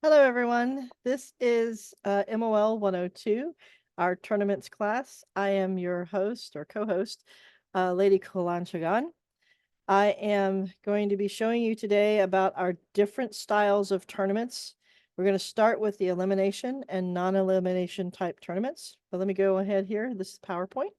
Hello, everyone. This is MOL 102, our tournaments class. I am your host or co-host, Lady Qualan Chaghan. I am going to be showing you today about our different styles of tournaments. We're going to start with the elimination and non-elimination type tournaments. But let me go ahead here. This is PowerPoint.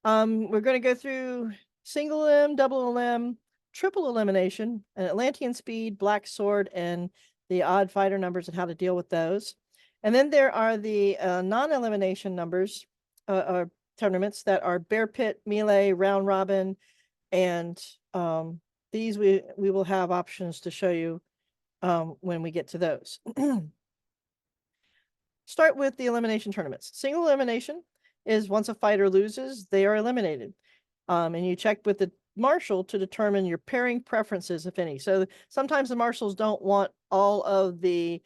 We're going to go through single elim, double elim, triple elimination, an Atlantean speed, black sword, and the odd fighter numbers and how to deal with those. And then there are the non-elimination numbers or tournaments that are bear pit, melee, round robin, and these we will have options to show you when we get to those. Start with the elimination tournaments. Single elimination is once a fighter loses, they are eliminated. And you check with the marshal to determine your pairing preferences, if any. So sometimes the marshals don't want all of the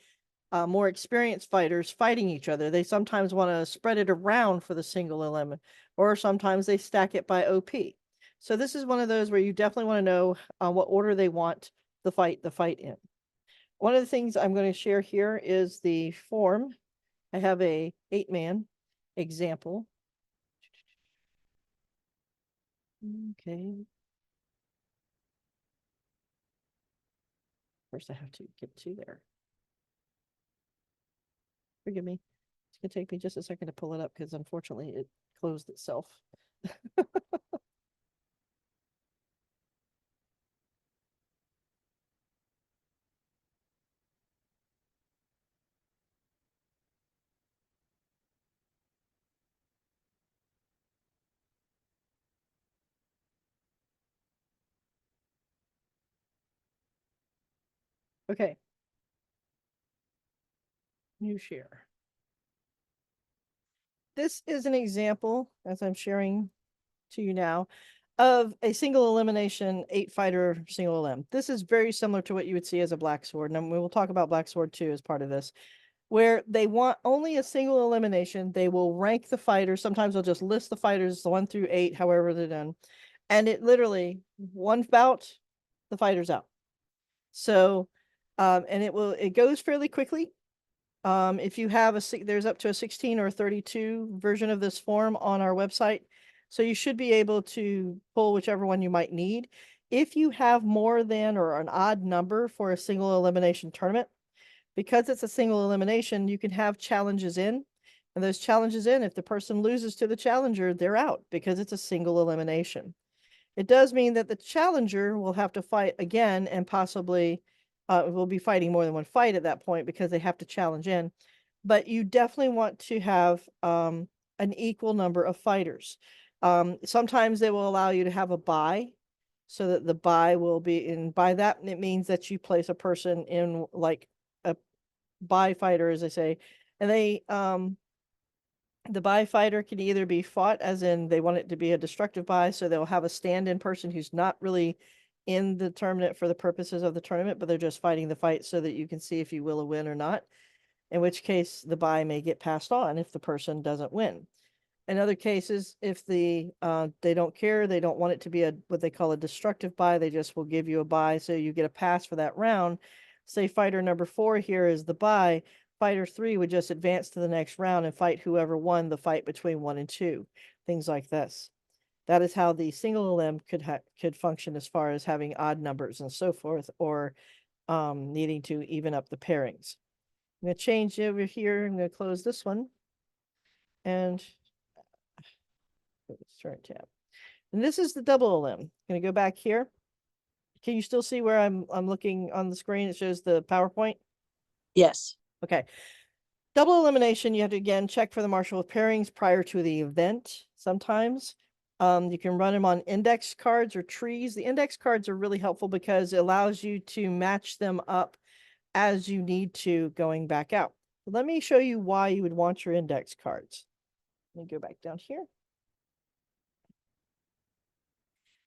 more experienced fighters fighting each other. They sometimes want to spread it around for the single element, or sometimes they stack it by OP. So this is one of those where you definitely want to know what order they want the fight in. One of the things I'm going to share here is the form. I have a 8-man example. Okay. First, I have to get to there. Forgive me. It's going to take me just a second to pull it up because unfortunately it closed itself. Okay. New share. This is an example, as I'm sharing to you now, of a single elimination 8-fighter single elim. This is very similar to what you would see as a black sword, and we will talk about black sword too as part of this, where they want only a single elimination. They will rank the fighters. Sometimes they'll just list the fighters 1 through 8, however they're done. And it literally, one bout, the fighter's out. So, and it goes fairly quickly. If you have there's up to a 16 or 32 version of this form on our website. So you should be able to pull whichever one you might need. If you have more than or an odd number for a single elimination tournament, because it's a single elimination, you can have challenges in. And those challenges in, if the person loses to the challenger, they're out because it's a single elimination. It does mean that the challenger will have to fight again and possibly will be fighting more than one fight at that point because they have to challenge in. But you definitely want to have an equal number of fighters. Sometimes they will allow you to have a bye so that the bye will be in. By that, it means that you place a person in like a bye fighter, as I say, and the bye fighter can either be fought as in they want it to be a destructive bye, so they'll have a stand-in person who's not really in the tournament for the purposes of the tournament, but they're just fighting the fight so that you can see if you will win or not, in which case the bye may get passed on if the person doesn't win. In other cases, if they don't care, they don't want it to be what they call a destructive bye, they just will give you a bye so you get a pass for that round. Say fighter number 4 here is the bye. Fighter 3 would just advance to the next round and fight whoever won the fight between 1 and 2. Things like this. That is how the single elim could function as far as having odd numbers and so forth, or needing to even up the pairings. I'm going to change over here. I'm going to close this one and start tab. And this is the double elim. I'm going to go back here. Can you still see where I'm looking on the screen? It shows the PowerPoint. Yes. Okay. Double elimination, you have to again check for the marshal with pairings prior to the event sometimes. You can run them on index cards or trees. The index cards are really helpful because it allows you to match them up as you need to going back out. Let me show you why you would want your index cards. Let me go back down here.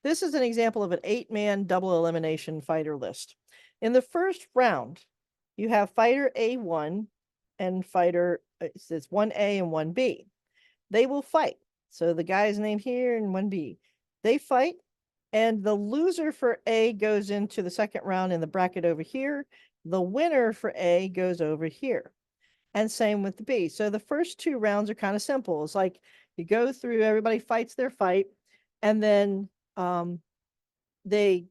This is an example of an 8-man double elimination fighter list. In the first round, you have fighter A1 and fighter, it's 1A and 1B. They will fight. So the guy's name here and 1B. They fight, and the loser for A goes into the second round in the bracket over here. The winner for A goes over here. And same with the B. So the first two rounds are kind of simple. It's like you go through, everybody fights their fight, and then they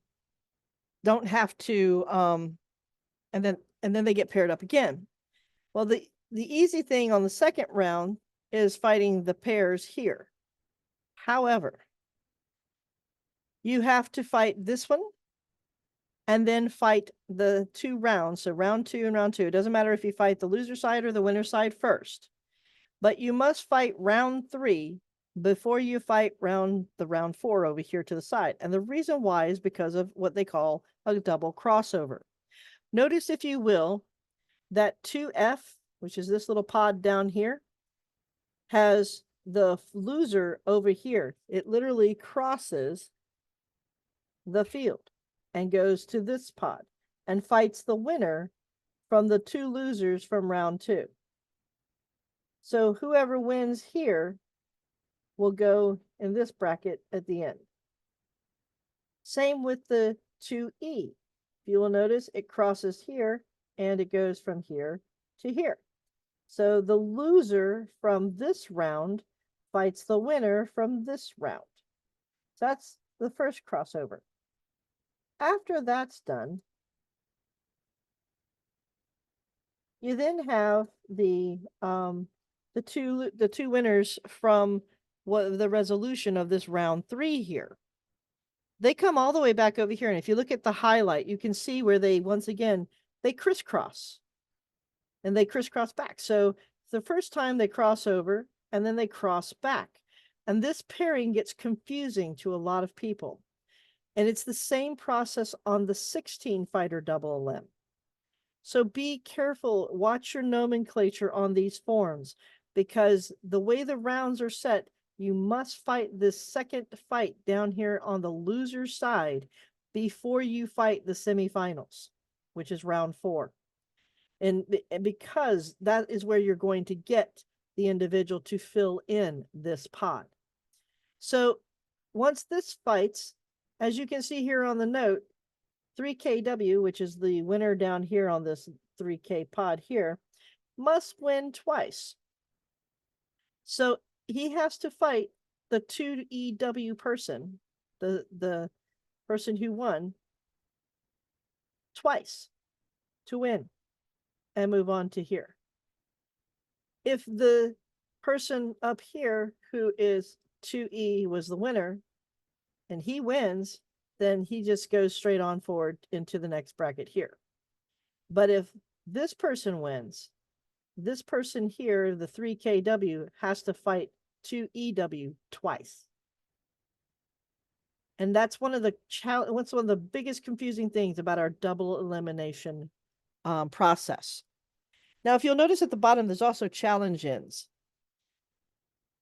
don't have to and then they get paired up again. Well, the easy thing on the second round is fighting the pairs here. However, you have to fight this one and then fight the two rounds. So round two and round two. It doesn't matter if you fight the loser side or the winner side first, but you must fight round three before you fight round four over here to the side. And the reason why is because of what they call a double crossover. Notice, if you will, that 2F, which is this little pod down here, has the loser over here. It literally crosses the field and goes to this pod and fights the winner from the two losers from round two. So whoever wins here will go in this bracket at the end. Same with the 2E. If you will notice, it crosses here and it goes from here to here. So the loser from this round fights the winner from this round. So that's the first crossover. After that's done, you then have the two winners from what the resolution of this round three here. They come all the way back over here, and if you look at the highlight, you can see where they once again they crisscross, and they crisscross back. So the first time they cross over, and then they cross back, and this pairing gets confusing to a lot of people. And it's the same process on the 16 fighter double limb. So be careful, watch your nomenclature on these forms, because the way the rounds are set, you must fight this second fight down here on the loser side before you fight the semifinals, which is round four. And because that is where you're going to get the individual to fill in this pod. So once this fights, as you can see here on the note, 3KW, which is the winner down here on this 3K pod here, must win twice. So he has to fight the 2EW person, the person who won, twice to win and move on to here. If the person up here who is 2E was the winner and he wins, then he just goes straight on forward into the next bracket here. But if this person wins, this person here, the 3KW, has to fight 2EW twice. And that's one of the biggest confusing things about our double elimination process. Now, if you'll notice at the bottom, there's also challenge ins.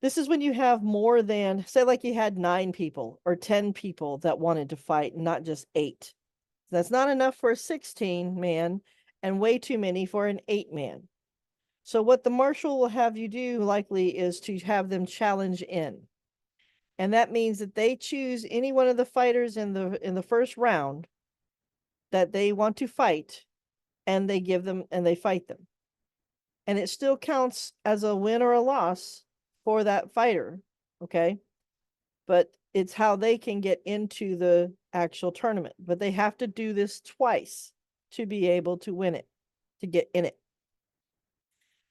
This is when you have more than, say, like you had 9 people or 10 people that wanted to fight, not just 8. That's not enough for a 16-man and way too many for an 8-man. So what the marshal will have you do likely is to have them challenge in. And that means that they choose any one of the fighters in the first round that they want to fight, and they give them and they fight them. And it still counts as a win or a loss for that fighter, okay? But it's how they can get into the actual tournament. But they have to do this twice to be able to win it, to get in it.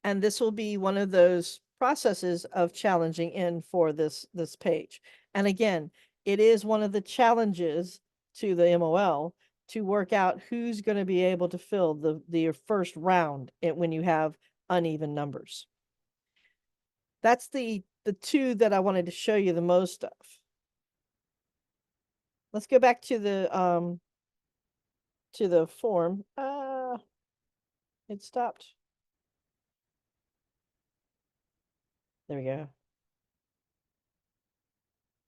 And this will be one of those processes of challenging in for this page. And again, it is one of the challenges to the MOL to work out who's going to be able to fill the first round when you have uneven numbers. That's the two that I wanted to show you the most of. Let's go back to the form. It stopped. There we go.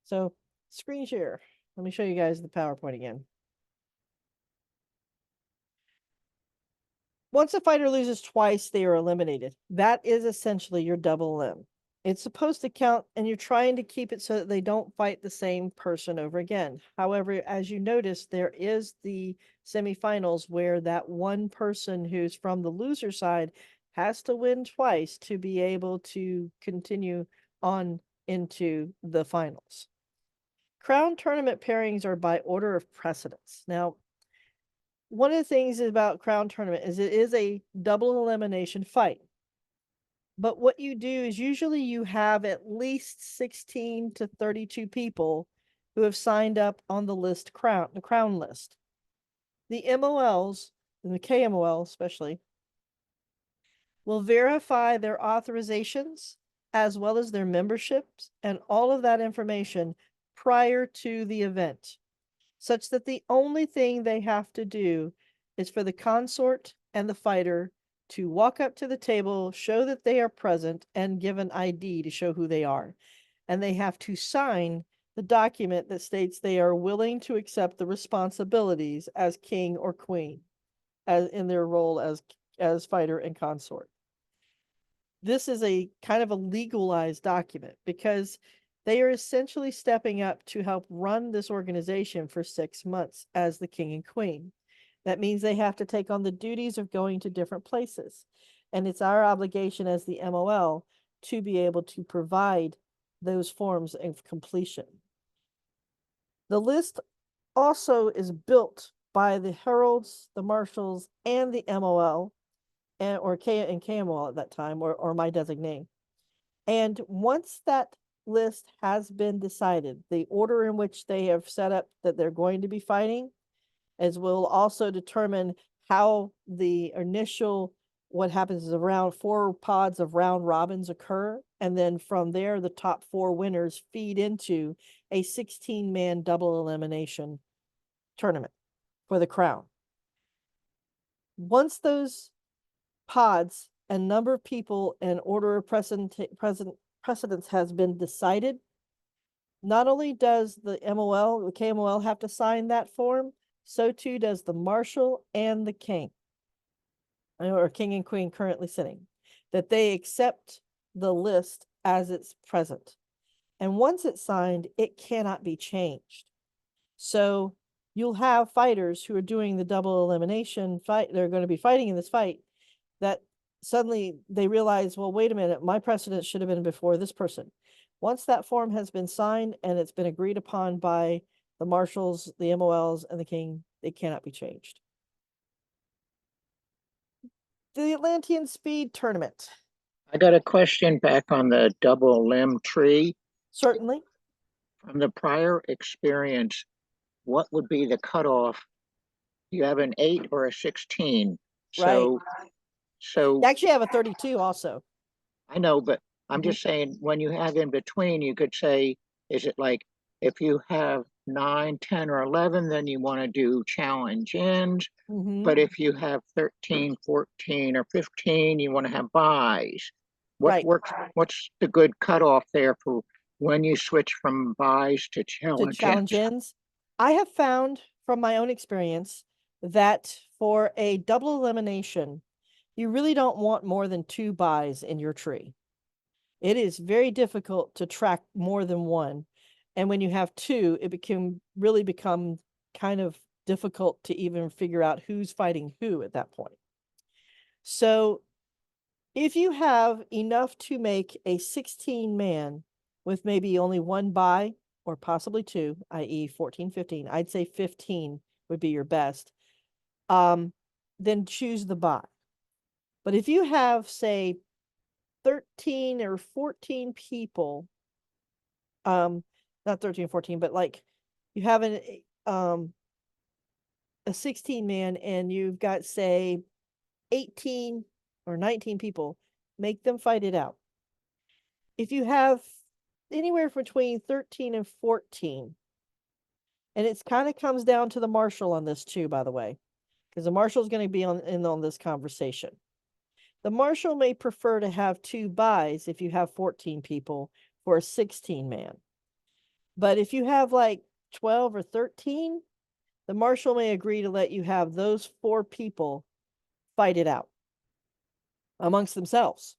So screen share. Let me show you guys the PowerPoint again. Once a fighter loses twice, they are eliminated. That is essentially your double limb. It's supposed to count, and you're trying to keep it so that they don't fight the same person over again. However, as you notice, there is the semifinals where that one person who's from the loser side has to win twice to be able to continue on into the finals. Crown tournament pairings are by order of precedence. Now, one of the things about Crown tournament is it is a double elimination fight. But what you do is usually you have at least 16 to 32 people who have signed up on the crown list. The MOLs, and the KMOL especially, will verify their authorizations as well as their memberships and all of that information prior to the event, such that the only thing they have to do is for the consort and the fighter to walk up to the table, show that they are present, and give an ID to show who they are. And they have to sign the document that states they are willing to accept the responsibilities as king or queen, as in their role as fighter and consort. This is a kind of a legalized document because they are essentially stepping up to help run this organization for 6 months as the king and queen. That means they have to take on the duties of going to different places. And it's our obligation as the MOL to be able to provide those forms of completion. The list also is built by the heralds, the marshals, and the MOL, or KMOL at that time, or my designee. And once that list has been decided, the order in which they have set up that they're going to be fighting, as will also determine how the initial, what happens is around 4 pods of round robins occur. And then from there, the top 4 winners feed into a 16-man double elimination tournament for the crown. Once those pods and number of people and order of precedence has been decided, not only does the KMOL have to sign that form, so too does the marshal and the king, or king and queen currently sitting, that they accept the list as it's present. And once it's signed, it cannot be changed. So you'll have fighters who are doing the double elimination fight. They're going to be fighting in this fight that suddenly they realize, well, wait a minute, my precedence should have been before this person. Once that form has been signed and it's been agreed upon by the marshals, the MOLs, and the king, it cannot be changed. The Atlantean Speed Tournament. I got a question back on the double limb tree. Certainly. From the prior experience, what would be the cutoff? You have an 8 or a 16. So, right. So they actually have a 32 also. I know, but I'm just saying when you have in between, you could say, is it like if you have 9, 10, or 11, then you want to do challenge ends. But if you have 13, 14, or 15, you want to have buys. What works? What's the good cutoff there for when you switch from buys to challenge ends? I have found from my own experience that for a double elimination, you really don't want more than 2 buys in your tree. It is very difficult to track more than one. And when you have 2, it really become kind of difficult to even figure out who's fighting who at that point. So if you have enough to make a 16-man with maybe only 1 buy or possibly 2, i.e. 14, 15, I'd say 15 would be your best, then choose the buy. But if you have, say, 13 or 14 people, not 13 or 14, but like you have a 16-man and you've got, say, 18 or 19 people, make them fight it out. If you have anywhere between 13 and 14, and it kind of comes down to the marshal on this too, by the way, because the marshal is going to be on this conversation. The marshal may prefer to have 2 buys if you have 14 people for a 16-man. But if you have like 12 or 13, the marshal may agree to let you have those 4 people fight it out amongst themselves.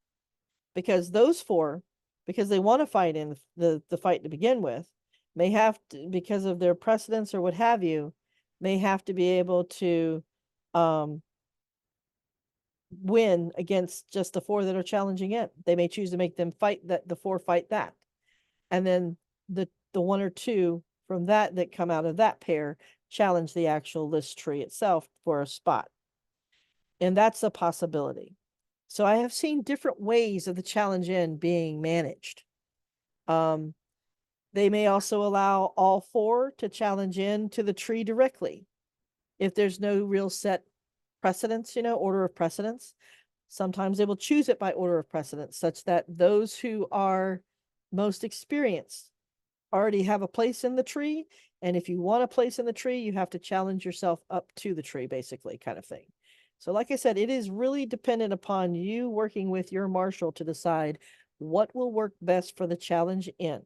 Because those 4 because they want to fight in the fight to begin with, may have to, because of their precedence or what have you, may have to be able to win against just the four that are challenging it. They may choose to make them fight the four fight that. And then the one or two from that come out of that pair challenge the actual list tree itself for a spot. And that's a possibility. So I have seen different ways of the challenge end being managed. They may also allow all four to challenge in to the tree directly. If there's no real set precedence, order of precedence, sometimes they will choose it by order of precedence, such that those who are most experienced already have a place in the tree. And if you want a place in the tree, you have to challenge yourself up to the tree, basically, kind of thing. So like I said, it is really dependent upon you working with your marshal to decide what will work best for the challenge in.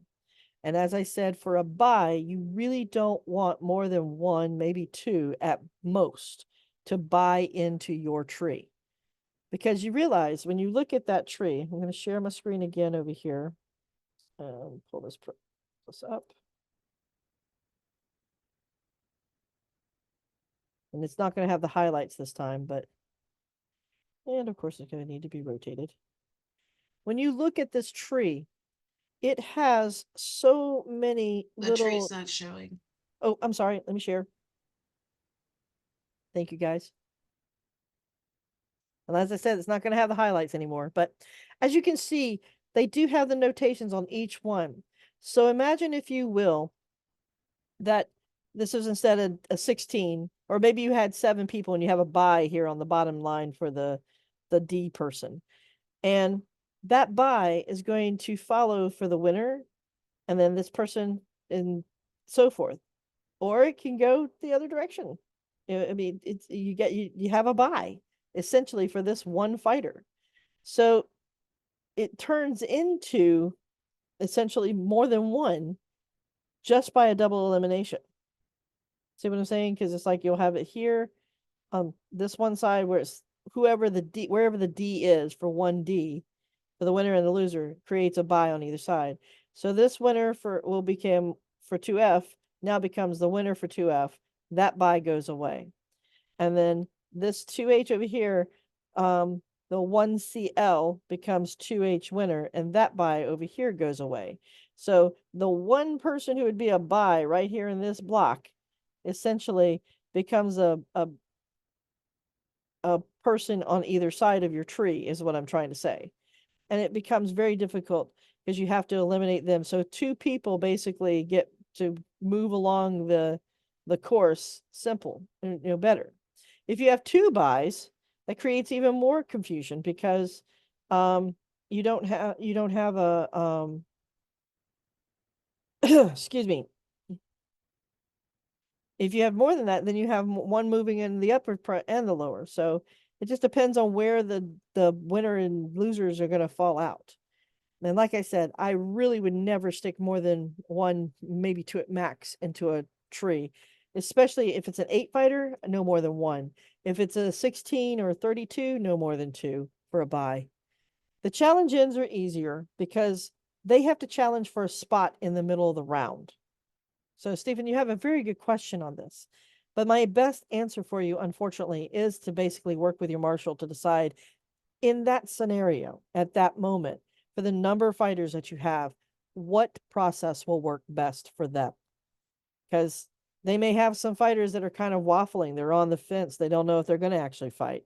And as I said, for a buy, you really don't want more than one, maybe two at most, to buy into your tree. Because you realize when you look at that tree, I'm going to share my screen again over here. Pull this up. And it's not going to have the highlights this time, and of course it's going to need to be rotated. When you look at this tree, it has so many The tree's not showing. Oh, I'm sorry. Let me share. Thank you, guys. And as I said, it's not going to have the highlights anymore. But as you can see, they do have the notations on each one. So imagine, if you will, that this is instead of a 16, or maybe you had 7 people and you have a buy here on the bottom line for the D person. And that buy is going to follow for the winner, and then this person, and so forth. Or it can go the other direction. I mean, it's you have a buy essentially for this one fighter. So it turns into essentially more than one just by a double elimination. See what I'm saying? Because it's like you'll have it here on this one side where it's wherever the D is for 1D, for the winner and the loser, creates a buy on either side. So this winner will become for 2F now becomes the winner for 2F. That buy goes away. And then this 2H over here, the 1CL becomes 2H winner, and that buy over here goes away. So the one person who would be a buy right here in this block essentially becomes a person on either side of your tree, is what I'm trying to say. And it becomes very difficult because you have to eliminate them. So 2 people basically get to move along the course simple, better. If you have 2 buys, that creates even more confusion because you don't have a excuse me. If you have more than that, then you have one moving in the upper and the lower. So it just depends on where the winner and losers are going to fall out. And like I said, I really would never stick more than 1, maybe 2 at max into a tree, especially if it's an 8 fighter, no more than 1. If it's a 16 or 32, no more than 2 for a buy. The challenge ends are easier because they have to challenge for a spot in the middle of the round. So, Stephen, you have a very good question on this. But my best answer for you, unfortunately, is to basically work with your marshal to decide in that scenario, at that moment, for the number of fighters that you have, what process will work best for them. Because they may have some fighters that are kind of waffling. They're on the fence. They don't know if they're going to actually fight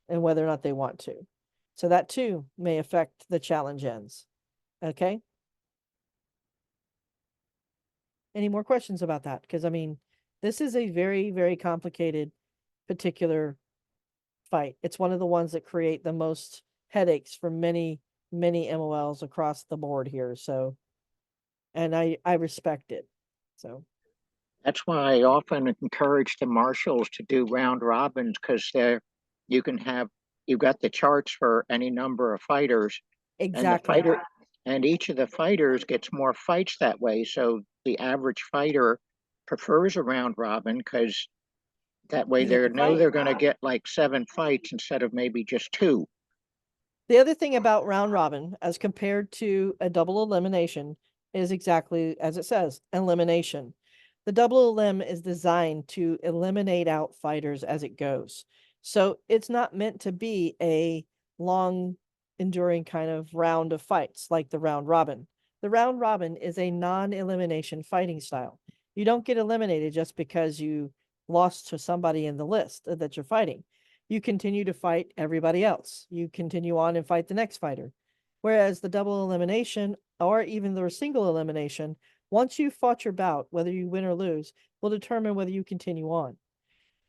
and whether or not they want to. So that too may affect the challenge ends. Okay. Any more questions about that? Because I mean, this is a very, very complicated particular fight. It's one of the ones that create the most headaches for many, many MOLs across the board here. So, and I respect it. So That's why I often encourage the marshals to do round robins because you can have you've got the charts for any number of fighters, and the exactly. fighter and each of the fighters gets more fights that way. So the average fighter prefers a round robin because that way They get they to know fight. they're going to get like 7 fights instead of maybe just 2. The other thing about round robin, as compared to a double elimination, is exactly as it says, elimination. The double elim is designed to eliminate out fighters as it goes. So it's not meant to be a long enduring kind of round of fights like the round robin. The round robin is a non-elimination fighting style. You don't get eliminated just because you lost to somebody in the list that you're fighting. You continue to fight everybody else. You continue on and fight the next fighter. Whereas the double elimination or even the single elimination, once you've fought your bout, whether you win or lose, will determine whether you continue on.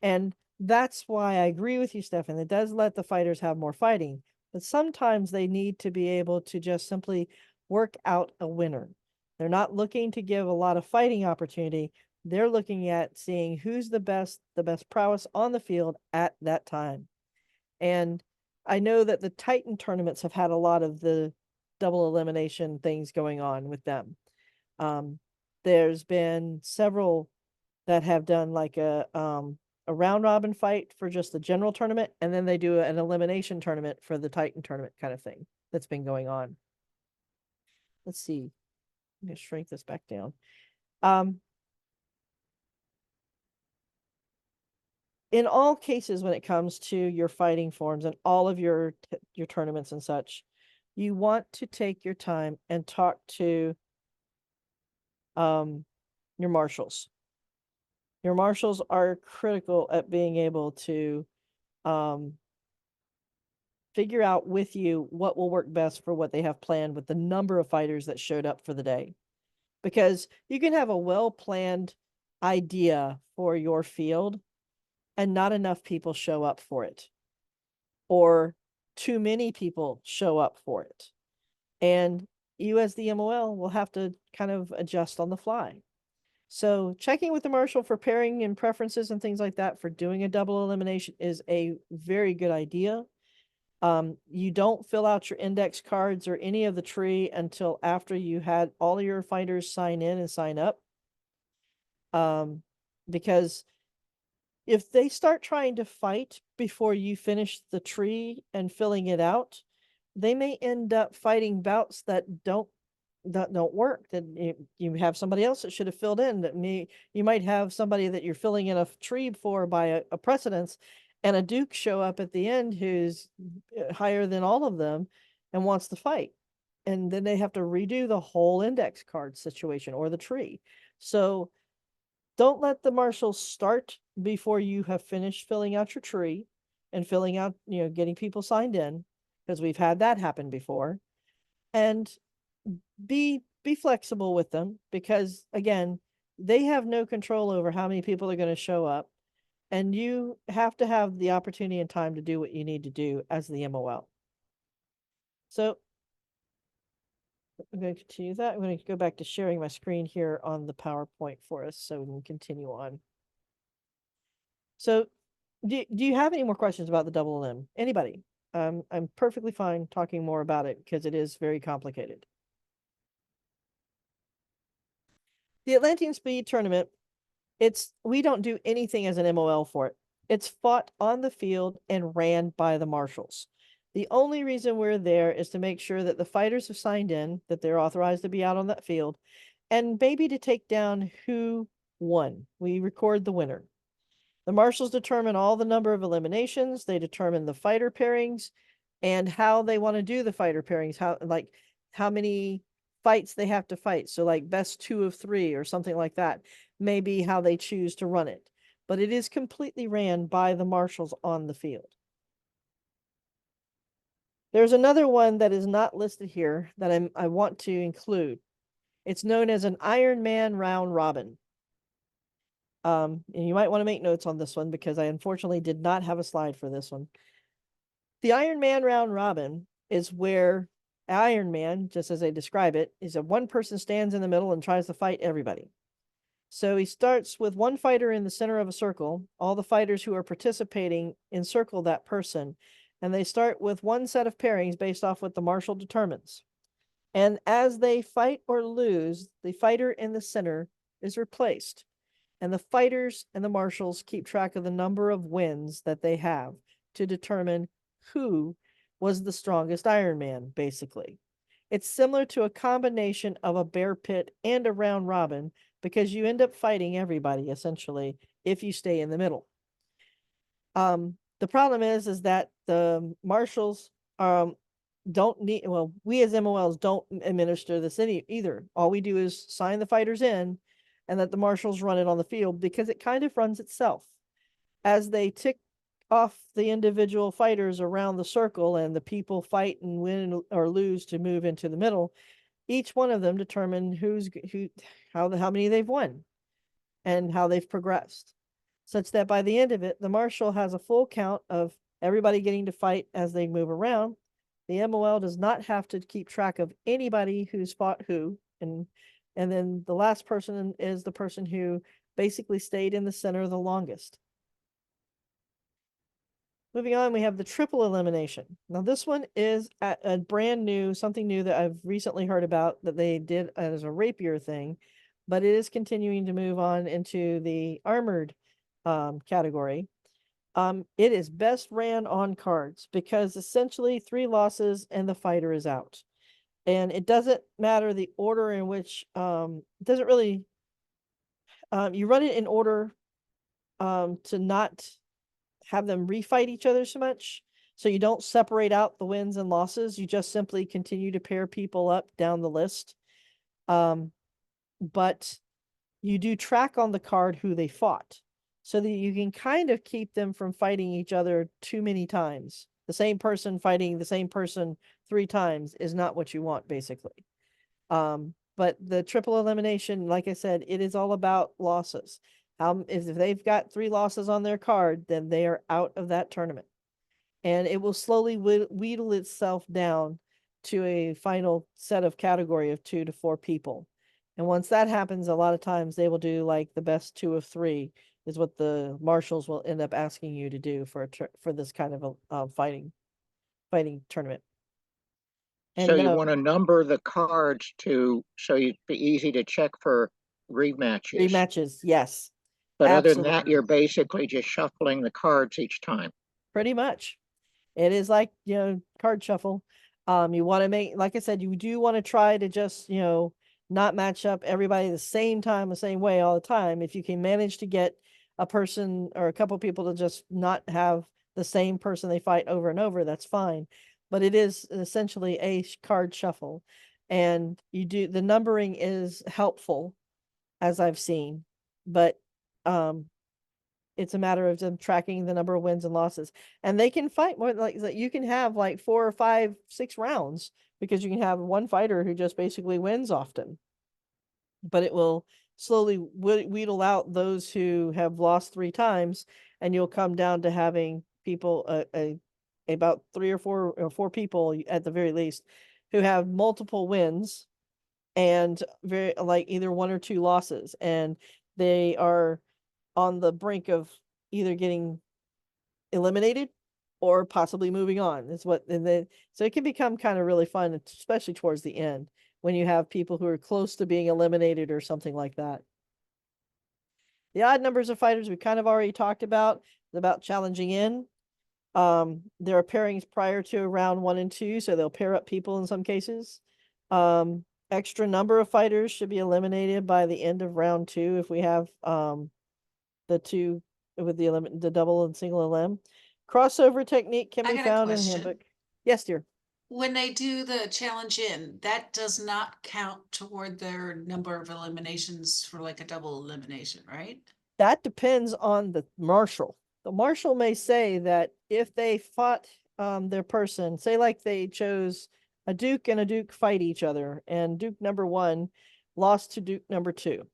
And that's why I agree with you, Stefan. It does let the fighters have more fighting, but sometimes they need to be able to just simply work out a winner. They're not looking to give a lot of fighting opportunity. They're looking at seeing who's the best prowess on the field at that time. And I know that the Titan tournaments have had a lot of the double elimination things going on with them. There's been several that have done like a round robin fight for just the general tournament, and then they do an elimination tournament for the Titan tournament kind of thing that's been going on. Let's see. I'm gonna shrink this back down. In all cases, when it comes to your fighting forms and all of your tournaments and such, you want to take your time and talk to your marshals. Your marshals are critical at being able to figure out with you what will work best for what they have planned with the number of fighters that showed up for the day. Because you can have a well-planned idea for your field and not enough people show up for it, or too many people show up for it. And you as the MOL will have to kind of adjust on the fly. So checking with the marshal for pairing and preferences and things like that for doing a double elimination is a very good idea. You don't fill out your index cards or any of the tree until after you had all of your fighters sign in and sign up. Because if they start trying to fight before you finish the tree and filling it out, they may end up fighting bouts that don't work. That you have somebody else that should have filled in. You might have somebody that you're filling in a tree for by a precedence, and a duke show up at the end who's higher than all of them and wants to fight, and then they have to redo the whole index card situation or the tree. So don't let the marshals start before you have finished filling out your tree and filling out, getting people signed in, because we've had that happen before. And be flexible with them, because again, they have no control over how many people are going to show up, and you have to have the opportunity and time to do what you need to do as the MOL. So I'm going to continue that. I'm going to go back to sharing my screen here on the PowerPoint for us so we can continue on. So do you have any more questions about the double limb? Anybody? I'm perfectly fine talking more about it because it is very complicated. The Atlantean Speed Tournament, we don't do anything as an MOL for it. It's fought on the field and ran by the marshals. The only reason we're there is to make sure that the fighters have signed in, that they're authorized to be out on that field, and maybe to take down who won. We record the winner. The marshals determine all the number of eliminations. They determine the fighter pairings and how they want to do the fighter pairings, how many fights they have to fight. So like best 2 of 3 or something like that may be how they choose to run it. But it is completely ran by the marshals on the field. There's another one that is not listed here that I want to include. It's known as an Iron Man round robin. And you might want to make notes on this one because I unfortunately did not have a slide for this one. The Iron Man round robin is where Iron Man, just as they describe it, is a one person stands in the middle and tries to fight everybody. So he starts with one fighter in the center of a circle. All the fighters who are participating encircle that person, and they start with one set of pairings based off what the marshal determines. And as they fight or lose, the fighter in the center is replaced. And the fighters and the marshals keep track of the number of wins that they have to determine who was the strongest Iron Man, basically. It's similar to a combination of a bear pit and a round robin because you end up fighting everybody essentially if you stay in the middle. The problem is that the marshals don't need, well, we as MOLs don't administer this either. All we do is sign the fighters in and let the marshals run it on the field because it kind of runs itself. As they tick off the individual fighters around the circle and the people fight and win or lose to move into the middle, each one of them determine how many they've won and how they've progressed, such that by the end of it, the marshal has a full count of everybody getting to fight as they move around. The MOL does not have to keep track of anybody who's fought who, and then the last person is the person who basically stayed in the center the longest. Moving on, we have the triple elimination. Now, this one is a brand new, something new that I've recently heard about that they did as a rapier thing, but it is continuing to move on into the armored category. It is best ran on cards because essentially 3 losses and the fighter is out. And it doesn't matter the order in which, it doesn't really, you run it in order to not have them refight each other so much. So you don't separate out the wins and losses. You just simply continue to pair people up down the list. But you do track on the card who they fought so that you can kind of keep them from fighting each other too many times. The same person fighting the same person 3 times is not what you want, basically. But the triple elimination, like I said, it is all about losses. If they've got 3 losses on their card, then they are out of that tournament. And it will slowly wheedle itself down to a final set of category of 2 to 4 people. And once that happens, a lot of times they will do like the best 2 of 3 is what the marshals will end up asking you to do for this kind of a fighting tournament. So you want to number the cards so it'd be easy to check for rematches. Rematches, yes. But other than that, you're basically just shuffling the cards each time. Pretty much. It is like, card shuffle. You want to make, like I said, you do want to try to just, not match up everybody the same time, the same way all the time. If you can manage to get a person or a couple people to just not have the same person they fight over and over, that's fine. But it is essentially a card shuffle. And the numbering is helpful, as I've seen. But it's a matter of them tracking the number of wins and losses, and they can fight more. Like you can have like 4 or 5, 6 rounds because you can have one fighter who just basically wins often, but it will slowly wheedle out those who have lost 3 times, and you'll come down to having people about 3 or 4 people at the very least who have multiple wins and very like either 1 or 2 losses, and they are on the brink of either getting eliminated or possibly moving on. So it can become kind of really fun, especially towards the end when you have people who are close to being eliminated or something like that. The odd numbers of fighters we kind of already talked about challenging in. There are pairings prior to round 1 and 2, so they'll pair up people in some cases. Extra number of fighters should be eliminated by the end of round 2 if we have the 2 with the double and single LM. Crossover technique can be found in the handbook. Yes, dear. When they do the challenge in, that does not count toward their number of eliminations for like a double elimination, right? That depends on the marshal. The marshal may say that if they fought their person, say like they chose a Duke and a Duke fight each other, and Duke number 1 lost to Duke number 2.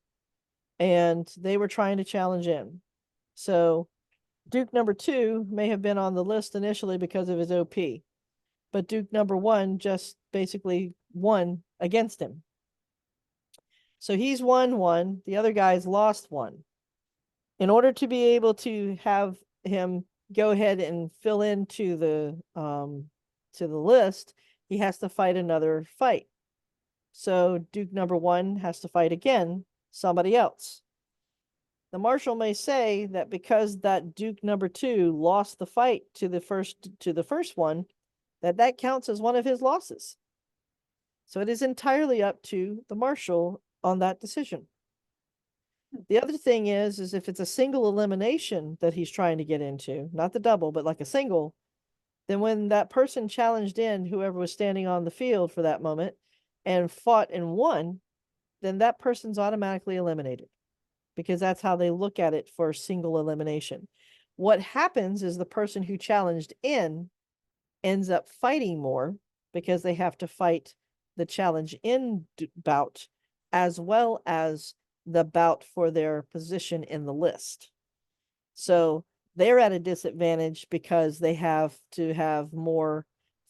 And they were trying to challenge in. So Duke number 2 may have been on the list initially because of his OP, but Duke number 1 just basically won against him. So he's won 1, the other guy's lost 1. In order to be able to have him go ahead and fill into the list, he has to fight another fight. So Duke number 1 has to fight again somebody else. The marshal may say that because that Duke number 2 lost the fight to the first one, that counts as one of his losses. So it is entirely up to the marshal on that decision. The other thing is if it's a single elimination that he's trying to get into, not the double, but like a single, then when that person challenged in, whoever was standing on the field for that moment, and fought and won, then that person's automatically eliminated, because that's how they look at it for single elimination. What happens is the person who challenged in ends up fighting more, because they have to fight the challenge in bout as well as the bout for their position in the list. So they're at a disadvantage because they have to have more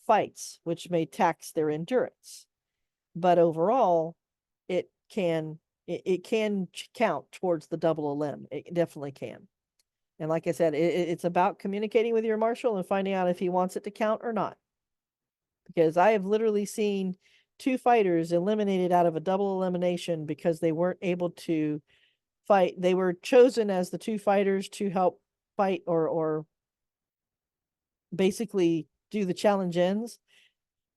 fights, which may tax their endurance. But overall, it can count towards the double elim. It definitely can. And like I said, it's about communicating with your marshal and finding out if he wants it to count or not. Because I have literally seen 2 fighters eliminated out of a double elimination because they weren't able to fight. They were chosen as the 2 fighters to help fight or basically do the challenge ends.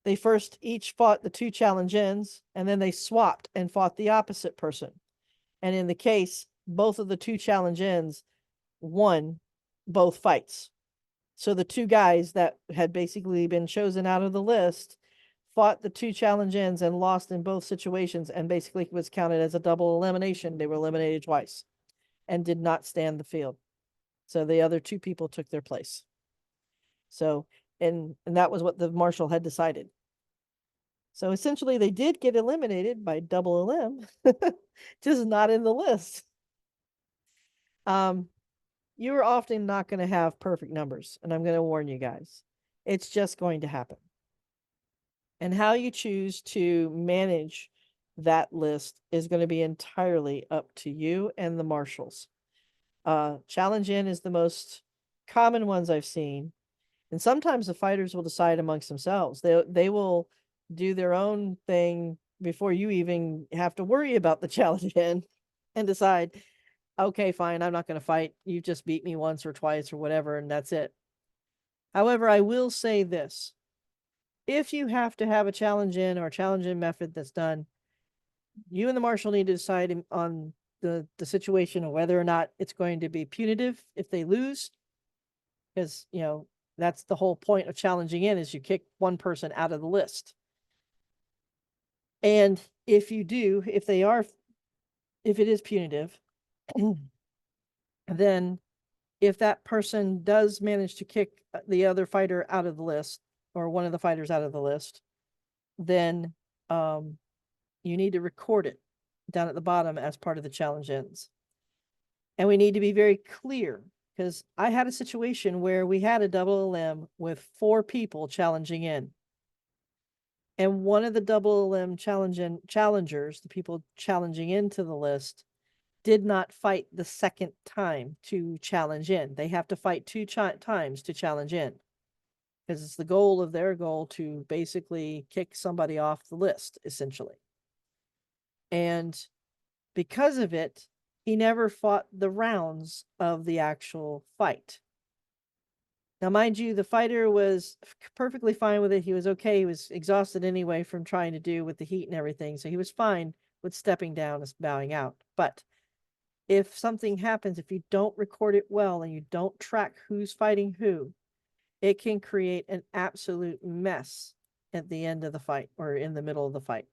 They first each fought the 2 challenge ends, and then they swapped and fought the opposite person. And in the case, both of the 2 challenge ends won both fights. So the 2 guys that had basically been chosen out of the list fought the 2 challenge ends and lost in both situations, and basically was counted as a double elimination. They were eliminated twice and did not stand the field. So the other 2 people took their place. So, and that was what the marshal had decided. So essentially they did get eliminated by double elim, just not in the list. You are often not going to have perfect numbers, and I'm going to warn you guys. It's just going to happen. And how you choose to manage that list is going to be entirely up to you and the marshals. Challenge in is the most common ones I've seen. And sometimes the fighters will decide amongst themselves. They will do their own thing before you even have to worry about the challenge in, and decide, okay, fine, I'm not going to fight. You just beat me once or twice or whatever, and that's it. However, I will say this. If you have to have a challenge in or challenge in method that's done, you and the marshal need to decide on the situation of whether or not it's going to be punitive if they lose. Because, you know, that's the whole point of challenging in, is you kick one person out of the list. And if you do, if it is punitive, then if that person does manage to kick the other fighter out of the list, or one of the fighters out of the list, then you need to record it down at the bottom as part of the challenge ends. And we need to be very clear, because I had a situation where we had a double elim with 4 people challenging in. And one of the double elim challengers, the people challenging into the list, did not fight the second time to challenge in. They have to fight 2 times to challenge in, because it's the goal of their goal to basically kick somebody off the list, essentially. And because of it, he never fought the rounds of the actual fight. Now, mind you, the fighter was perfectly fine with it. He was okay. He was exhausted anyway from trying to do with the heat and everything. So he was fine with stepping down and bowing out. But if something happens, if you don't record it well and you don't track who's fighting who, it can create an absolute mess at the end of the fight or in the middle of the fight.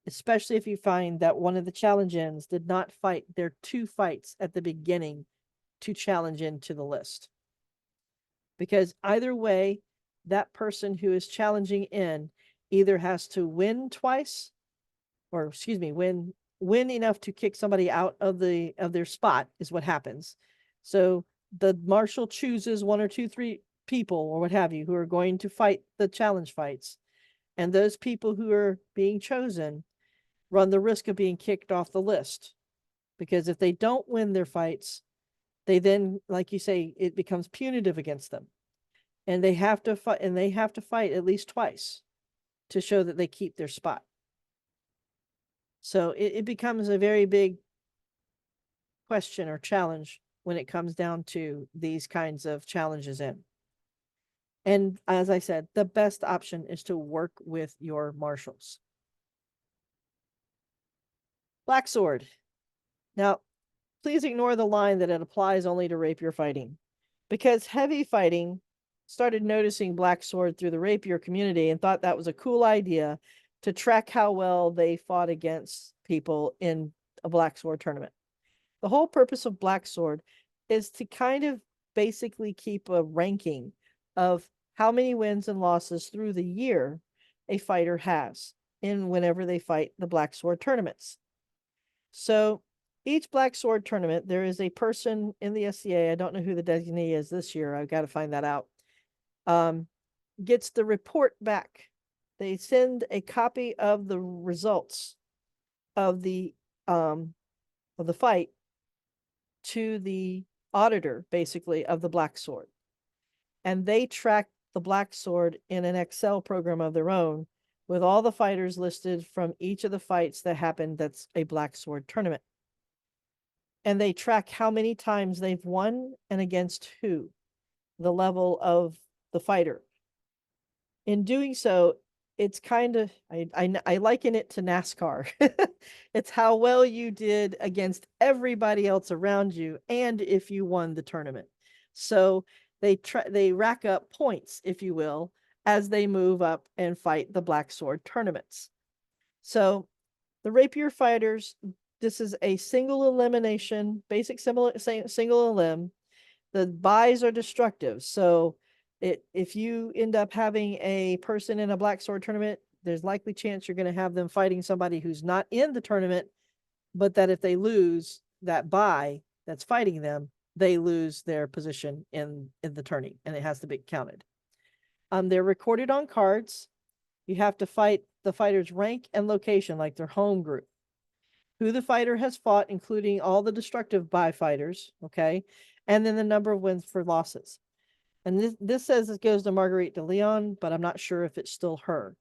Especially if you find that one of the challenge ends did not fight their 2 fights at the beginning to challenge into the list. Because either way, that person who is challenging in either has to win twice, or excuse me, win enough to kick somebody out of their spot, is what happens. So the marshal chooses 1 or 2, 3 people or what have you who are going to fight the challenge fights. And those people who are being chosen run the risk of being kicked off the list, because if they don't win their fights, they then, like you say, it becomes punitive against them, and they have to fight, at least twice to show that they keep their spot. So it becomes a very big question or challenge when it comes down to these kinds of challenges in. And as I said, the best option is to work with your marshals. Black sword. Now, please ignore the line that it applies only to rapier fighting, because heavy fighting started noticing black sword through the rapier community and thought that was a cool idea to track how well they fought against people in a black sword tournament. The whole purpose of black sword is to kind of basically keep a ranking of how many wins and losses through the year a fighter has in whenever they fight the black sword tournaments. So each black sword tournament, there is a person in the SCA. I don't know who the designee is this year. I've got to find that out. Gets the report back. They send a copy of the results of the fight to the auditor, basically, of the black sword. And they track the black sword in an Excel program of their own with all the fighters listed from each of the fights that happened that's a black sword tournament. And they track how many times they've won and against who, the level of the fighter. In doing so, it's kind of, I liken it to NASCAR. It's how well you did against everybody else around you and if you won the tournament. So they rack up points, if you will, as they move up and fight the black sword tournaments. So the rapier fighters, this is a single elimination, basic single elim. The buys are destructive. So if you end up having a person in a black sword tournament, there's likely chance you're going to have them fighting somebody who's not in the tournament, but that if they lose that buy that's fighting them, they lose their position in the tourney, and it has to be counted. They're recorded on cards. You have to fight the fighter's rank and location, like their home group, who the fighter has fought, including all the destructive buy fighters, okay, and then the number of wins for losses. And this says it goes to Marguerite de Leon, but I'm not sure if it's still her.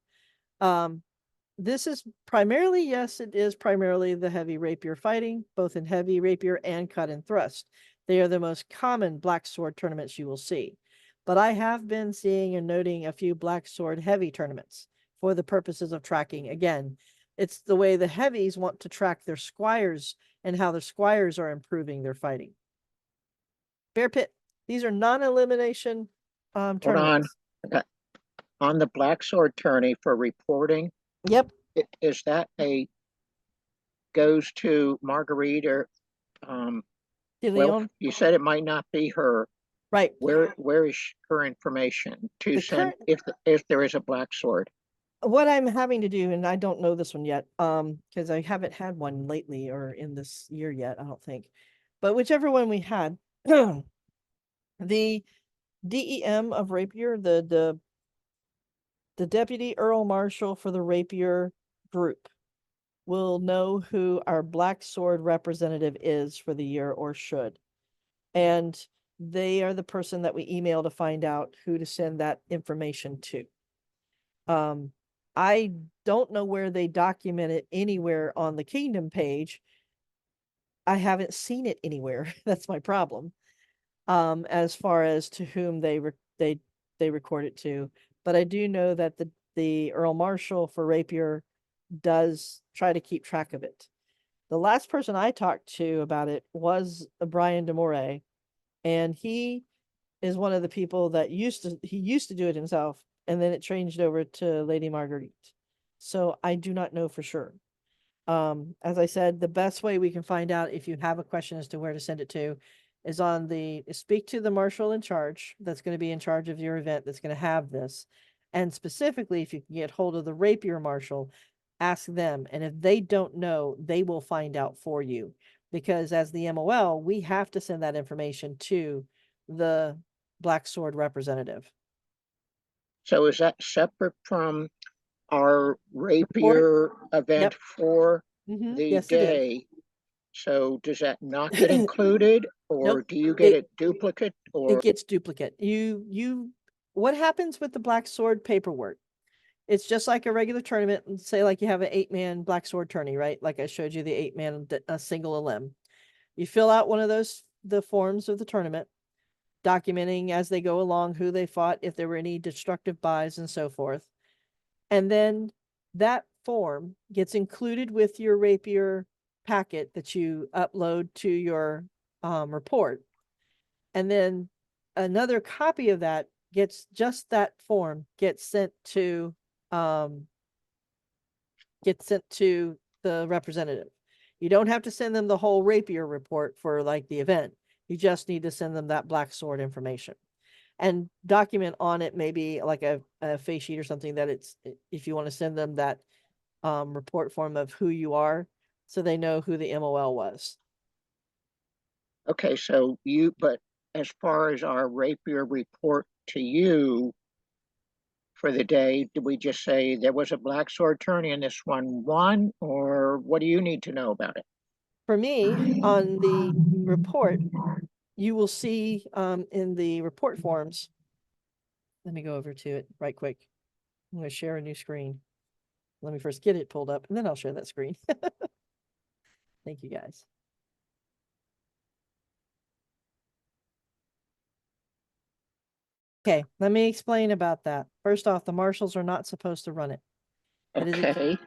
This is primarily, yes, it is primarily the heavy rapier fighting, both in heavy rapier and cut and thrust. They are the most common black sword tournaments you will see. But I have been seeing and noting a few black sword heavy tournaments for the purposes of tracking. Again, it's the way the heavies want to track their squires and how their squires are improving their fighting. Bear Pit, these are non-elimination tournaments. Hold on. On the black sword tourney for reporting, Yep. is that goes to Marguerite or De well, Leon. you said it might not be her. Right. Where is her information to send if there is a black sword? What I'm having to do, and I don't know this one yet, because I haven't had one lately or in this year yet, I don't think. But whichever one we had, the DEM of Rapier, the Deputy Earl Marshal for the Rapier group will know who our black sword representative is for the year, or should. And they are the person that we email to find out who to send that information to. I don't know where they document it anywhere on the Kingdom page. I haven't seen it anywhere. That's my problem. As far as to whom they record it to, but I do know that the Earl Marshal for Rapier does try to keep track of it. The last person I talked to about it was Brian DeMore, and he is one of the people that used to do it himself, and then it changed over to Lady Marguerite. So I do not know for sure. As I said, the best way we can find out if you have a question as to where to send it to is on speak to the marshal in charge that's going to be in charge of your event that's going to have this. And specifically, if you can get hold of the rapier marshal, ask them. And if they don't know, they will find out for you. Because as the MOL, we have to send that information to the black sword representative. So is that separate from our Report? rapier event Yep. for the Yes, it is. day? So does that not get included, or Nope. do you get it duplicate? Or It gets duplicate. What happens with the black sword paperwork? It's just like a regular tournament. And say like you have an 8-man black sword tourney, right? Like I showed you the 8-man single elim. You fill out one of the forms of the tournament. documenting as they go along who they fought, if there were any destructive buys and so forth. And then that form gets included with your rapier packet that you upload to your report. And then another copy of that just that form gets sent to the representative. You don't have to send them the whole rapier report for like the event. You just need to send them that black sword information and document on it, maybe like a face sheet or something, that it's, if you want to send them that report form of who you are, so they know who the MOL was. Okay, but as far as our rapier report to you for the day, do we just say there was a black sword tourney and this one won, or what do you need to know about it? For me, on the report, you will see in the report forms, let me go over to it right quick. I'm going to share a new screen. Let me first get it pulled up and then I'll share that screen. Thank you guys. Okay, let me explain about that. First off, the marshals are not supposed to run it. Okay.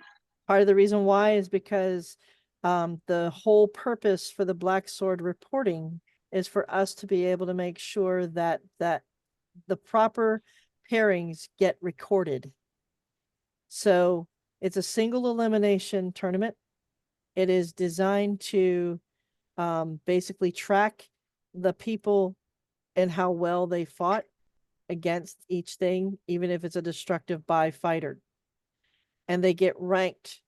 Part of the reason why is because the whole purpose for the black sword reporting is for us to be able to make sure that the proper pairings get recorded. So it's a single elimination tournament. It is designed to basically track the people and how well they fought against each thing, even if it's a destructive buy fighter. And they get ranked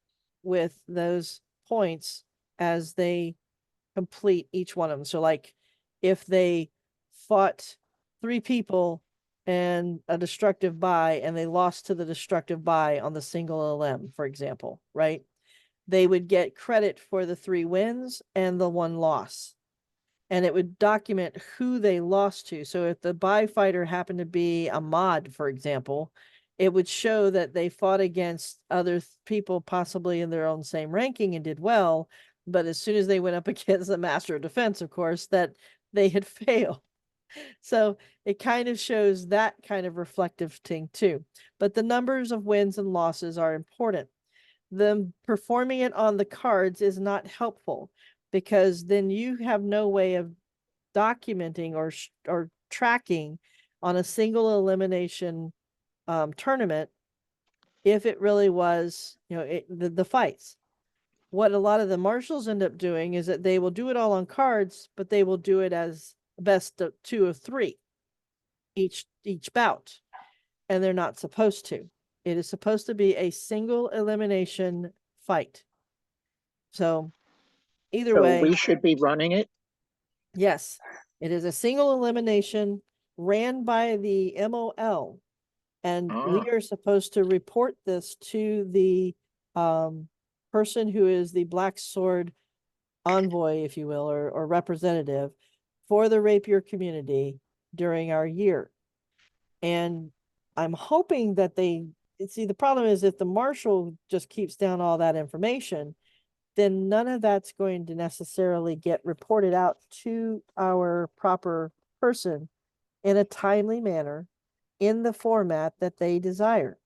with those points as they complete each one of them. So like if they fought 3 people and a destructive buy and they lost to the destructive buy on the single LM, for example, right? They would get credit for the 3 wins and the 1 loss. And it would document who they lost to. So if the buy fighter happened to be a mod, for example, it would show that they fought against other people possibly in their own same ranking and did well. But as soon as they went up against the master of defense, of course, that they had failed. So it kind of shows that kind of reflective thing too. But the numbers of wins and losses are important. Them performing it on the cards is not helpful, because then you have no way of documenting or tracking on a single elimination tournament if it really was, the fights. What a lot of the marshals end up doing is that they will do it all on cards, but they will do it as best of 2 of 3 each bout, and they're not supposed to. It is supposed to be a single elimination fight. So either way, we should be running it. yes, it is a single elimination ran by the MOL, and we are supposed to report this to the person who is the black sword envoy, if you will, or representative for the rapier community during our year. And I'm hoping that they see, the problem is if the marshal just keeps down all that information, then none of that's going to necessarily get reported out to our proper person in a timely manner in the format that they desire.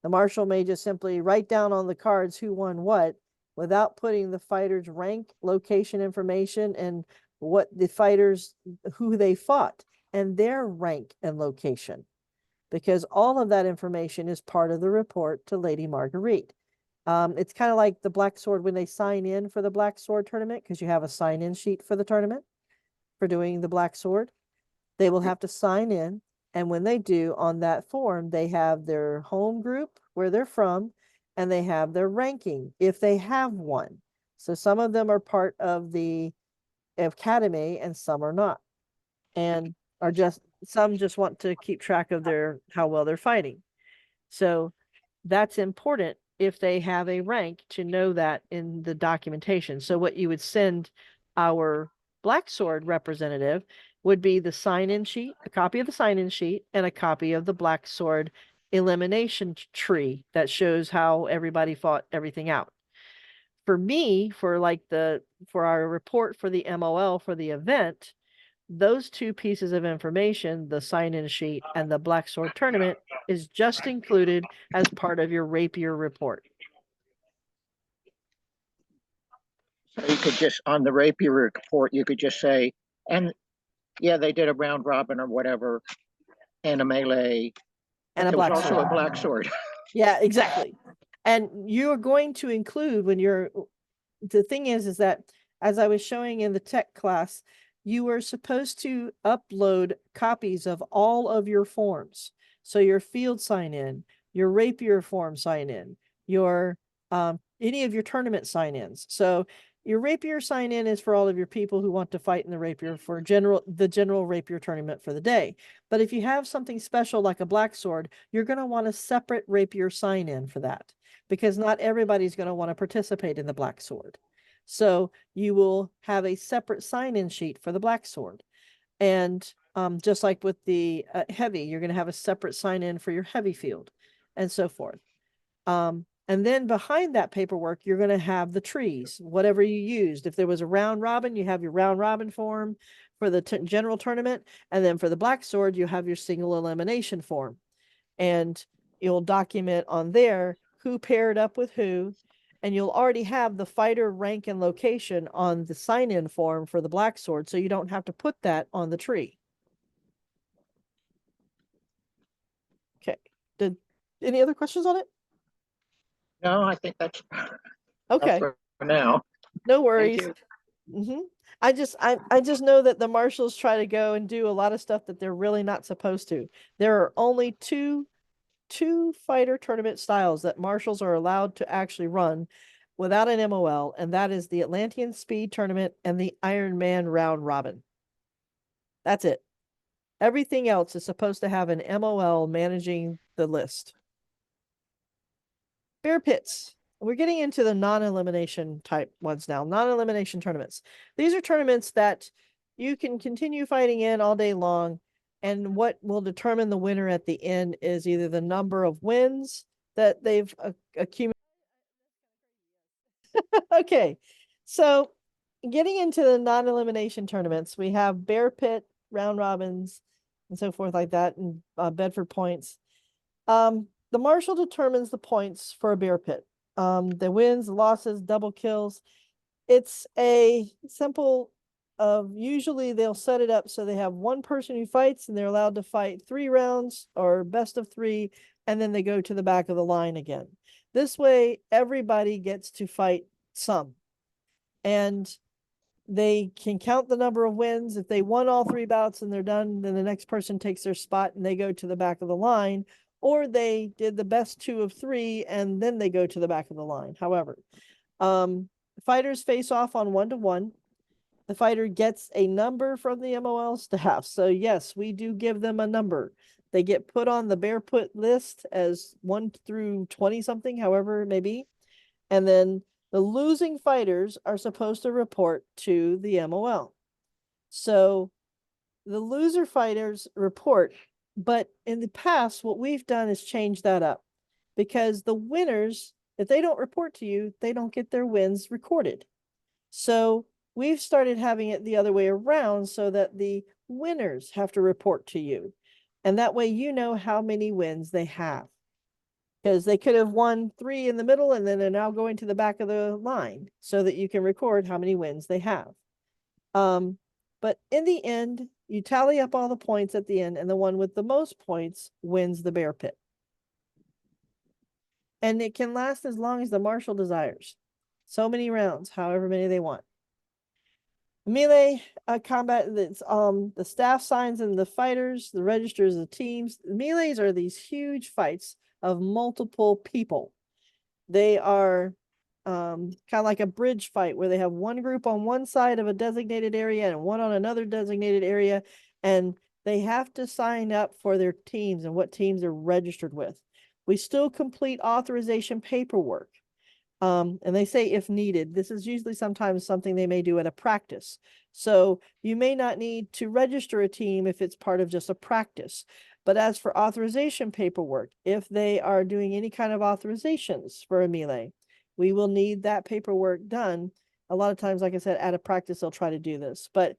The marshal may just simply write down on the cards who won what without putting the fighter's rank, location information, and what the fighters, who they fought, and their rank and location, because all of that information is part of the report to Lady Marguerite. It's kind of like the Black Sword when they sign in for the Black Sword tournament, because you have a sign-in sheet for the tournament for doing the Black Sword. They will have to sign in, and when they do, on that form, they have their home group, where they're from, and they have their ranking, if they have one. So some of them are part of the academy and some are not, and some just want to keep track of how well they're fighting. So that's important if they have a rank, to know that in the documentation. So what you would send our Black Sword representative would be the sign-in sheet, a copy of the sign-in sheet, and a copy of the Black Sword elimination tree that shows how everybody fought everything out. For me, for our report for the MOL for the event, those two pieces of information, the sign-in sheet and the Black Sword tournament, is just included as part of your rapier report. So you could just, on the rapier report, you could just say, and yeah, they did a round robin or whatever, and a melee, And but a there was black also sword. a black sword. Yeah, exactly. And you're going to include when you're, the thing is that as I was showing in the tech class, you were supposed to upload copies of all of your forms. So your field sign in, your rapier form sign in, your any of your tournament sign ins. So your rapier sign in is for all of your people who want to fight in the rapier for the general rapier tournament for the day. But if you have something special like a black sword, you're going to want a separate rapier sign in for that, because not everybody's going to want to participate in the black sword. So you will have a separate sign-in sheet for the black sword. And just like with the heavy, you're going to have a separate sign-in for your heavy field and so forth. And then behind that paperwork, you're going to have the trees, whatever you used. If there was a round robin, you have your round robin form for the general tournament. And then for the black sword, you have your single elimination form. And you'll document on there who paired up with who, and you'll already have the fighter rank and location on the sign-in form for the black sword, so you don't have to put that on the tree. Okay. Did any other questions on it? No, I think that's Okay. for now. No Thank worries. you. I just know that the marshals try to go and do a lot of stuff that they're really not supposed to. There are only two fighter tournament styles that marshals are allowed to actually run without an MOL, and that is the Atlantean Speed Tournament and the Iron Man Round Robin. That's it. Everything else is supposed to have an MOL managing the list. Bear pits. We're getting into the non-elimination type ones now, non-elimination tournaments. These are tournaments that you can continue fighting in all day long, and what will determine the winner at the end is either the number of wins that they've accumulated. Okay, so getting into the non-elimination tournaments, we have bear pit, round robins, and so forth like that, and Bedford points. The marshal determines the points for a bear pit. The wins, losses, double kills. It's a simple usually they'll set it up so they have one person who fights and they're allowed to fight 3 rounds or best of 3, and then they go to the back of the line again. This way, everybody gets to fight some. And they can count the number of wins. If they won all 3 bouts and they're done, then the next person takes their spot and they go to the back of the line. Or they did the best 2 of 3 and then they go to the back of the line. However, fighters face off on 1-to-1. The fighter gets a number from the MOL staff. So yes, we do give them a number. They get put on the bear put list as 1 through 20 something, however it may be. And then the losing fighters are supposed to report to the MOL. So the loser fighters report, but in the past, what we've done is change that up, because the winners, if they don't report to you, they don't get their wins recorded. So we've started having it the other way around so that the winners have to report to you. And that way you know how many wins they have. Because they could have won 3 in the middle and then they're now going to the back of the line so that you can record how many wins they have. But in the end, you tally up all the points at the end, and the one with the most points wins the bear pit. And it can last as long as the marshal desires. So many rounds, however many they want. Melee combat, it's the staff signs and the fighters, the registers, the teams. Melees are these huge fights of multiple people. They are kind of like a bridge fight where they have one group on one side of a designated area and one on another designated area, and they have to sign up for their teams and what teams they're registered with. We still complete authorization paperwork. And they say if needed. This is usually sometimes something they may do at a practice. So you may not need to register a team if it's part of just a practice. But as for authorization paperwork, if they are doing any kind of authorizations for a melee, we will need that paperwork done. A lot of times, like I said, at a practice, they'll try to do this. But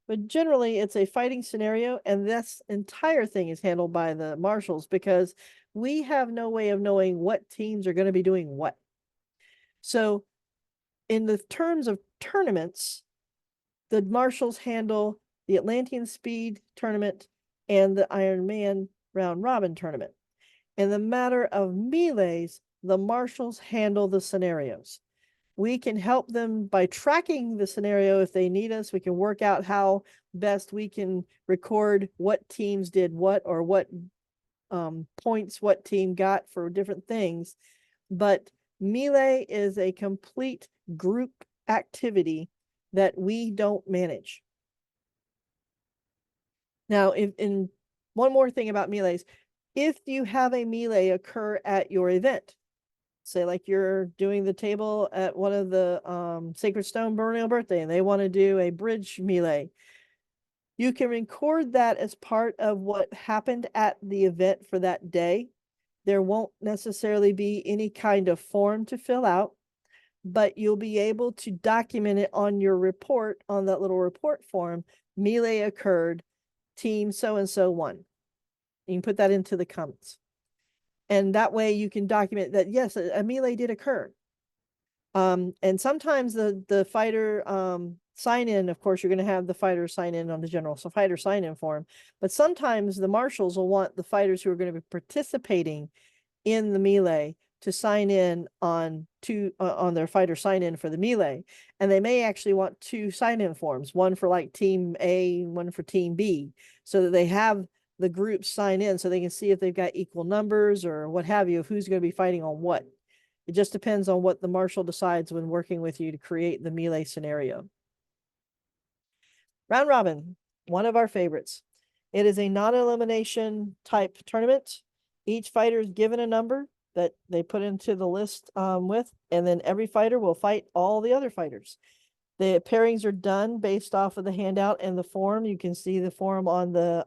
But generally, it's a fighting scenario, and this entire thing is handled by the marshals because we have no way of knowing what teams are going to be doing what. So, in the terms of tournaments, the marshals handle the Atlantean Speed tournament and the Iron Man round robin tournament. In the matter of melees, the marshals handle the scenarios. We can help them by tracking the scenario if they need us. We can work out how best we can record what teams did what, or what points what team got for different things. But melee is a complete group activity that we don't manage. Now, in one more thing about melees, if you have a melee occur at your event, say like you're doing the table at one of the Sacred Stone Burial Birthday and they want to do a bridge melee, you can record that as part of what happened at the event for that day. There won't necessarily be any kind of form to fill out, but you'll be able to document it on your report, on that little report form. Melee occurred, team so-and-so won. You can put that into the comments. And that way you can document that, yes, a melee did occur. And sometimes the fighter sign in, of course, you're going to have the fighter sign in on the general fighter sign in form. But sometimes the marshals will want the fighters who are going to be participating in the melee to sign in on their fighter sign in for the melee. And they may actually want two sign in forms, one for like team A, one for team B, so that they have the groups sign in so they can see if they've got equal numbers or what have you, of who's going to be fighting on what. It just depends on what the marshal decides when working with you to create the melee scenario. Round robin, one of our favorites. It is a non-elimination type tournament. Each fighter is given a number that they put into the list with, and then every fighter will fight all the other fighters. The pairings are done based off of the handout and the form. You can see the form on the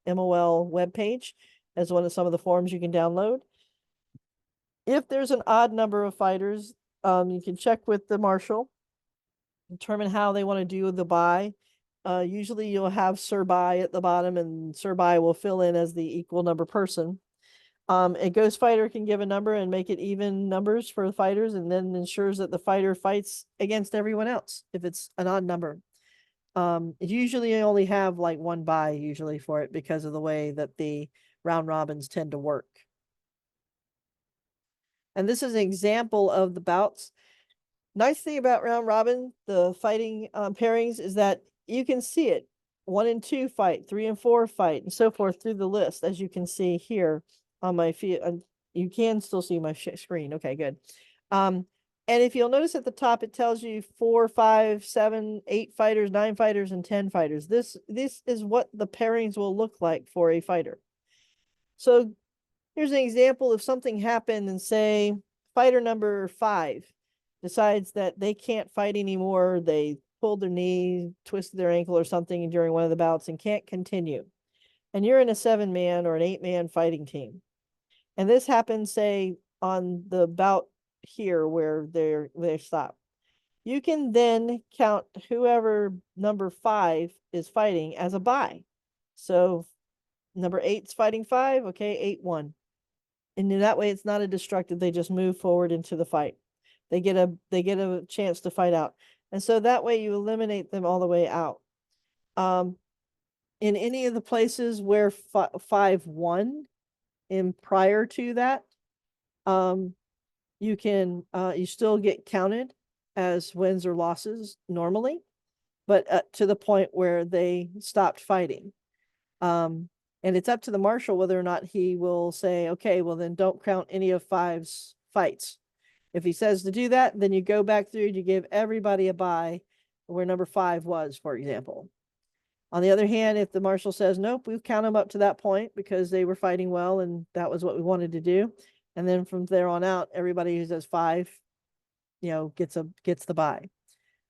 MOL webpage as one of some of the forms you can download. If there's an odd number of fighters, you can check with the marshal, determine how they want to do the buy. Usually you'll have Sir Buy at the bottom, and Sir Buy will fill in as the equal number person. A ghost fighter can give a number and make it even numbers for the fighters, and then ensures that the fighter fights against everyone else if it's an odd number. Usually you only have like one buy usually for it because of the way that the round robins tend to work. And this is an example of the bouts. Nice thing about round robin, the fighting pairings, is that you can see it. 1 and 2 fight, 3 and 4 fight, and so forth through the list, as you can see here on my feed. You can still see my screen. Okay, good. And if you'll notice at the top, it tells you 4, 5, 7, 8 fighters, 9 fighters, and 10 fighters. This is what the pairings will look like for a fighter. So here's an example. If something happened and say fighter number 5 decides that they can't fight anymore, they pulled their knee, twisted their ankle or something during one of the bouts and can't continue. And you're in a 7-man or an 8-man fighting team. And this happens, say, on the bout here where they stop. You can then count whoever number 5 is fighting as a buy. So number 8's fighting 5, okay, 8 won. And in that way, it's not a destructive, they just move forward into the fight. They get a chance to fight out. And so that way you eliminate them all the way out. In any of the places where 5 won in prior to that, you still get counted as wins or losses normally, but to the point where they stopped fighting. And it's up to the marshal whether or not he will say, okay, well then don't count any of 5's fights. If he says to do that, then you go back through, you give everybody a buy where number 5 was, for example. On the other hand, if the marshal says, nope, we count them up to that point because they were fighting well and that was what we wanted to do. And then from there on out, everybody who says 5, gets the buy.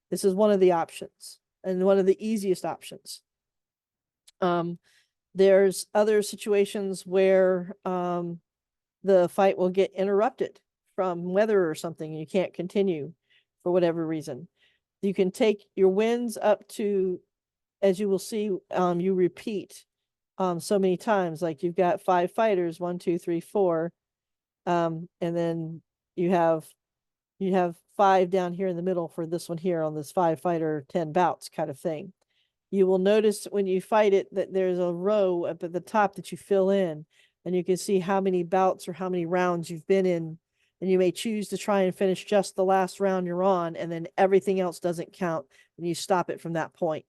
This is one of the options and one of the easiest options. There's other situations where the fight will get interrupted from weather or something. You can't continue for whatever reason. You can take your wins up to as you will see, you repeat so many times. Like you've got 5 fighters, 1, 2, 3, 4, and then you have 5 down here in the middle for this one here on this 5 fighter 10 bouts kind of thing. You will notice when you fight it that there's a row up at the top that you fill in, and you can see how many bouts or how many rounds you've been in, and you may choose to try and finish just the last round you're on, and then everything else doesn't count, and you stop it from that point.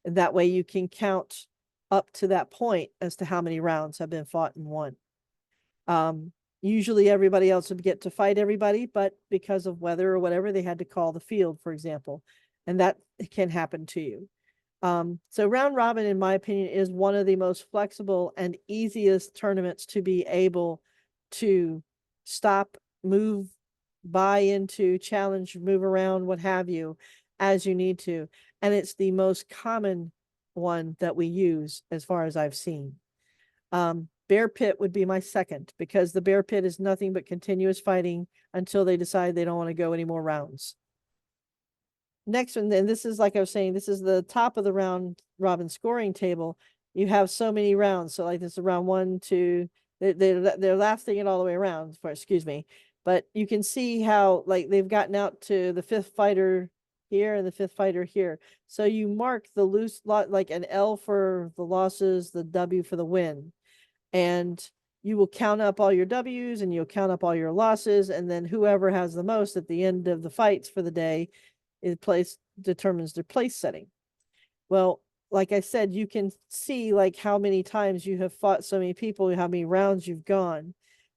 And that way you can count up to that point as to how many rounds have been fought and won. Usually everybody else would get to fight everybody, but because of weather or whatever, they had to call the field, for example, and that can happen to you. So round robin, in my opinion, is one of the most flexible and easiest tournaments to be able to stop, move, buy into, challenge, move around, what have you, as you need to. And it's the most common one that we use as far as I've seen. Bear pit would be my second, because the bear pit is nothing but continuous fighting until they decide they don't want to go any more rounds. Next one, then, this is like I was saying, this is the top of the round robin scoring table. You have so many rounds. So like this is round 1, 2, they're lasting it all the way around, excuse me. But you can see how like they've gotten out to the 5th fighter here and the 5th fighter here. So you mark the loose lot, like an L for the losses, the W for the win. And you will count up all your W's and you'll count up all your losses. And then whoever has the most at the end of the fights for the day determines their place setting. Well, like I said, you can see like how many times you have fought so many people, how many rounds you've gone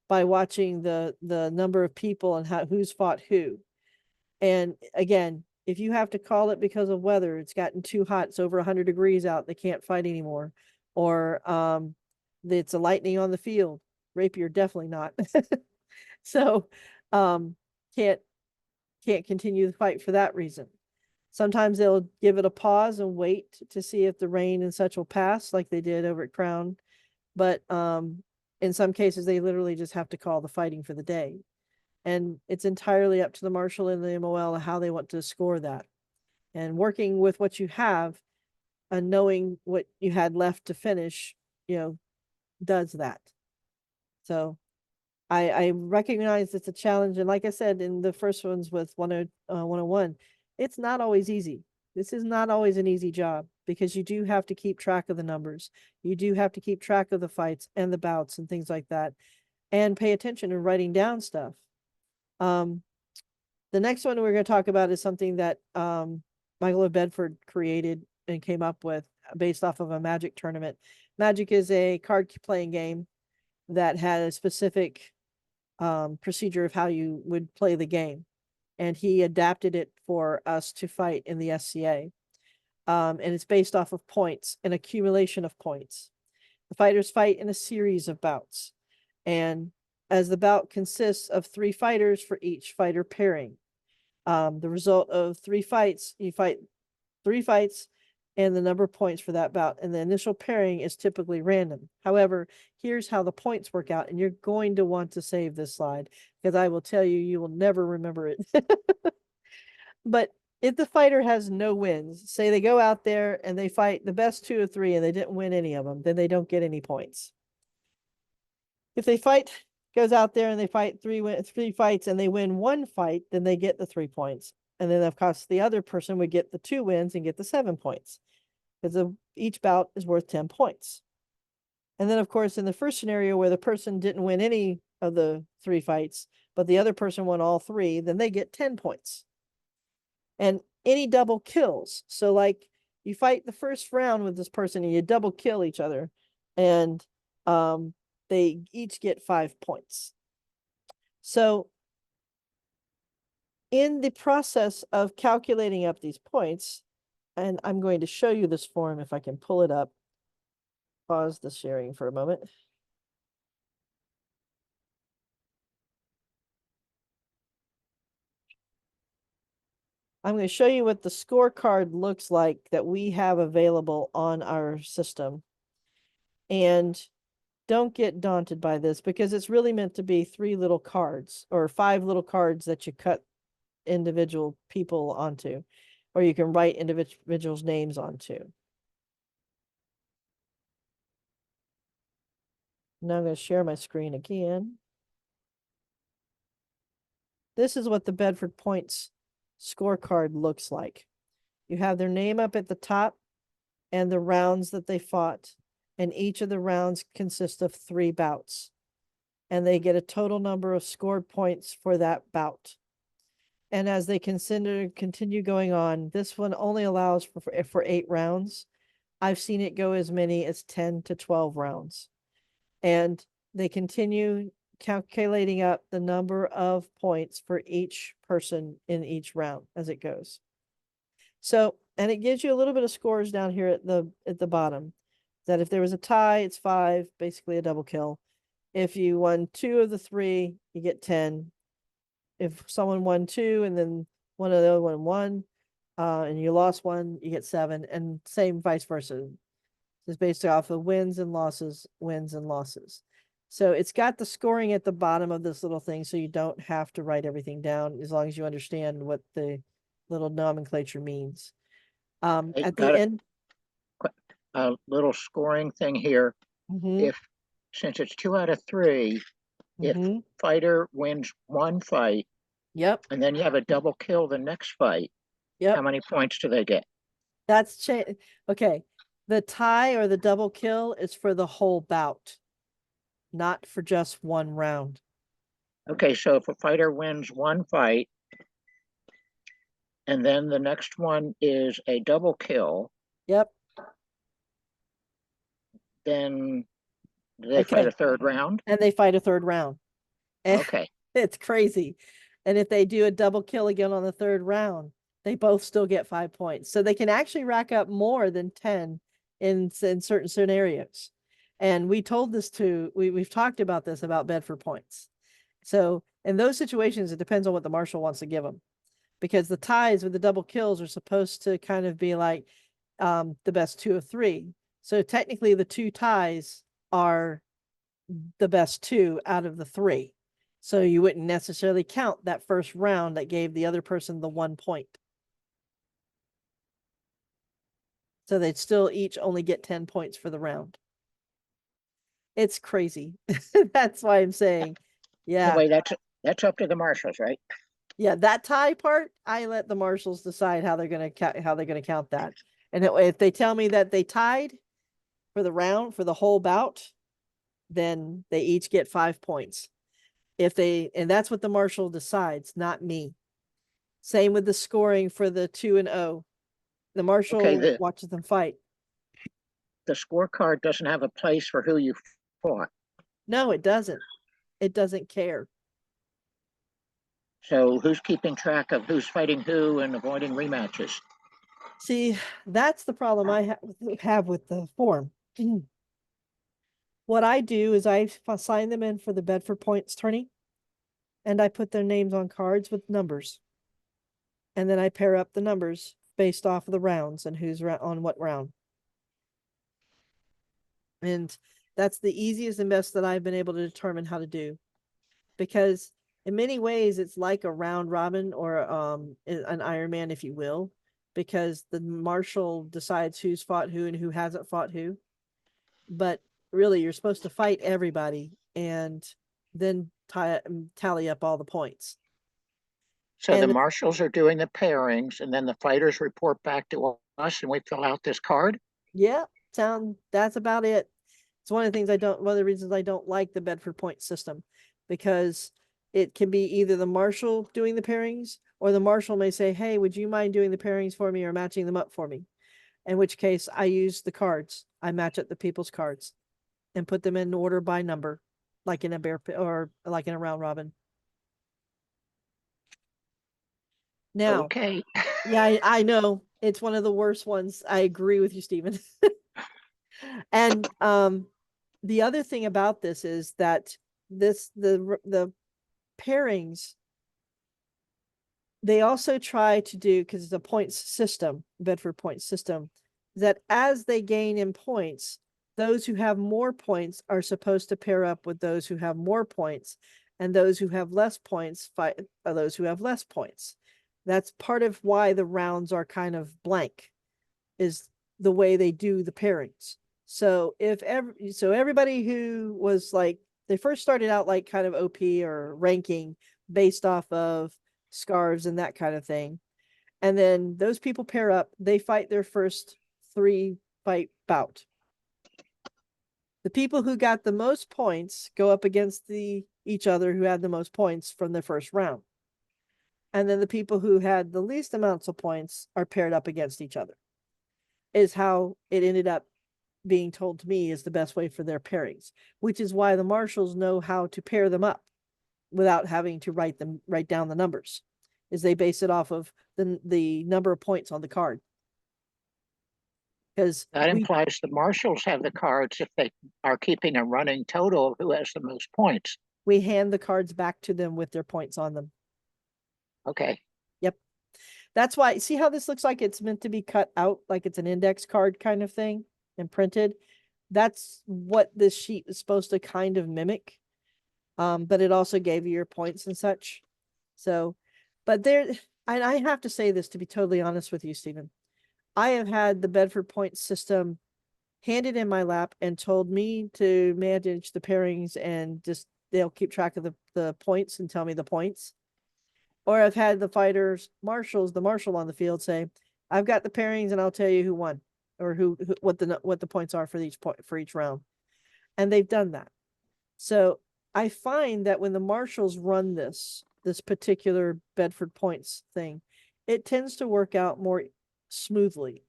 by watching the number of people and who's fought who. And again, if you have to call it because of weather, it's gotten too hot, it's over 100 degrees out, they can't fight anymore, or it's a lightning on the field, rapier definitely not. So can't continue the fight for that reason. Sometimes they'll give it a pause and wait to see if the rain and such will pass, like they did over at Crown. But in some cases, they literally just have to call the fighting for the day. And it's entirely up to the marshal and the MOL how they want to score that. And working with what you have and knowing what you had left to finish, does that. So I recognize it's a challenge. And like I said, in the first ones with 101, it's not always easy. This is not always an easy job, because you do have to keep track of the numbers. You do have to keep track of the fights and the bouts and things like that, and pay attention and writing down stuff. The next one we're going to talk about is something that Michael of Bedford created and came up with based off of a Magic tournament. Magic is a card playing game that had a specific procedure of how you would play the game. And he adapted it for us to fight in the SCA. And it's based off of points, an accumulation of points. The fighters fight in a series of bouts. And as the bout consists of 3 fighters for each fighter pairing. The result of 3 fights, you fight 3 fights and the number of points for that bout. And the initial pairing is typically random. However, here's how the points work out. And you're going to want to save this slide, because I will tell you, you will never remember it. But if the fighter has no wins, say they go out there and they fight the best 2 or 3 and they didn't win any of them, then they don't get any points. If they goes out there and they fight 3 fights and they win 1 fight, then they get the 3 points. And then of course the other person would get the 2 wins and get the 7 points, because each bout is worth 10 points. And then of course in the first scenario where the person didn't win any of the 3 fights, but the other person won all 3, then they get 10 points. And any double kills. So like you fight the first round with this person and you double kill each other, and they each get 5 points. So in the process of calculating up these points, and I'm going to show you this form if I can pull it up. Pause the sharing for a moment. I'm going to show you what the scorecard looks like that we have available on our system. And don't get daunted by this, because it's really meant to be 3 little cards or 5 little cards that you cut individual people onto, or you can write individuals' names onto. Now I'm going to share my screen again. This is what the Bedford Points scorecard looks like. You have their name up at the top and the rounds that they fought. And each of the rounds consists of 3 bouts. And they get a total number of scored points for that bout. And as they continue going on, this one only allows for 8 rounds. I've seen it go as many as 10 to 12 rounds. And they continue calculating up the number of points for each person in each round as it goes. So, and it gives you a little bit of scores down here at the bottom. That if there was a tie, it's 5, basically a double kill. If you won 2 of the 3, you get 10. If someone won 2 and then one of the other one won, and you lost 1, you get 7, and same vice versa. It's based off of wins and losses, wins and losses. So it's got the scoring at the bottom of this little thing, so you don't have to write everything down as long as you understand what the little nomenclature means. At the end, A little scoring thing here. If, since it's 2 out of 3, if fighter wins 1 fight, yep, and then you have a double kill the next fight, yep, how many points do they get? that's okay. The tie or the double kill is for the whole bout, not for just 1 round. Okay, so if a fighter wins 1 fight, and then the next one is a double kill, Yep. then do they fight a 3rd round? And they fight a 3rd round. And Okay. it's crazy. And if they do a double kill again on the 3rd round, they both still get 5 points. So they can actually rack up more than 10 in certain scenarios. And we told this we've talked about this about Bedford Points. So in those situations, it depends on what the marshal wants to give them. Because the ties with the double kills are supposed to kind of be like the best 2 of 3. So technically the 2 ties are the best 2 out of the 3. So you wouldn't necessarily count that first round that gave the other person the 1 point. So they'd still each only get 10 points for the round. It's crazy. That's why I'm saying, yeah. Anyway, that's up to the marshals, right? Yeah, that tie part, I let the marshals decide how they're gonna count that. And if they tell me that they tied for the round for the whole bout, then they each get 5 points. And that's what the marshal decides, not me. Same with the scoring for the 2 and 0. The marshal watches them fight. The scorecard doesn't have a place for who you fought. No, it doesn't. It doesn't care. So who's keeping track of who's fighting who and avoiding rematches? See, that's the problem I have with the form. What I do is I sign them in for the Bedford Points tourney, and I put their names on cards with numbers. And then I pair up the numbers based off of the rounds and who's on what round. And that's the easiest and best that I've been able to determine how to do. Because in many ways, it's like a round robin or an Ironman, if you will, because the marshal decides who's fought who and who hasn't fought who. But really, you're supposed to fight everybody and then tally up all the points. So the marshals are doing the pairings, and then the fighters report back to us, and we fill out this card? Yeah, that's about it. It's one of the things one of the reasons I don't like the Bedford Point system, because it can be either the marshal doing the pairings, or the marshal may say, hey, would you mind doing the pairings for me or matching them up for me? In which case I use the cards. I match up the people's cards and put them in order by number, like in a bear or like in a round robin. Now, okay. Yeah, I know it's one of the worst ones. I agree with you, Stephen. And the other thing about this is that the pairings, they also try to do, because it's a points system, Bedford points system, that as they gain in points, those who have more points are supposed to pair up with those who have more points, and those who have less points fight those who have less points. That's part of why the rounds are kind of blank, is the way they do the pairings. So everybody who was like, they first started out like kind of OP or ranking based off of scarves and that kind of thing. And then those people pair up, they fight their first 3-fight bout. The people who got the most points go up against each other who had the most points from the first round. And then the people who had the least amounts of points are paired up against each other. Is how it ended up being told to me is the best way for their pairings, which is why the marshals know how to pair them up without having to write down the numbers. Is they base it off of the number of points on the card. Because That implies the marshals have the cards if they are keeping a running total of who has the most points. we hand the cards back to them with their points on them. Okay. Yep. That's why, see how this looks like it's meant to be cut out, like it's an index card kind of thing and printed? That's what this sheet is supposed to kind of mimic. But it also gave you your points and such. So, but there, and I have to say this to be totally honest with you, Stephen. I have had the Bedford point system handed in my lap and told me to manage the pairings and just they'll keep track of the points and tell me the points. Or I've had the fighters, the marshal on the field say, I've got the pairings and I'll tell you who won or what the points are for each round. And they've done that. So I find that when the marshals run this particular Bedford points thing, it tends to work out more smoothly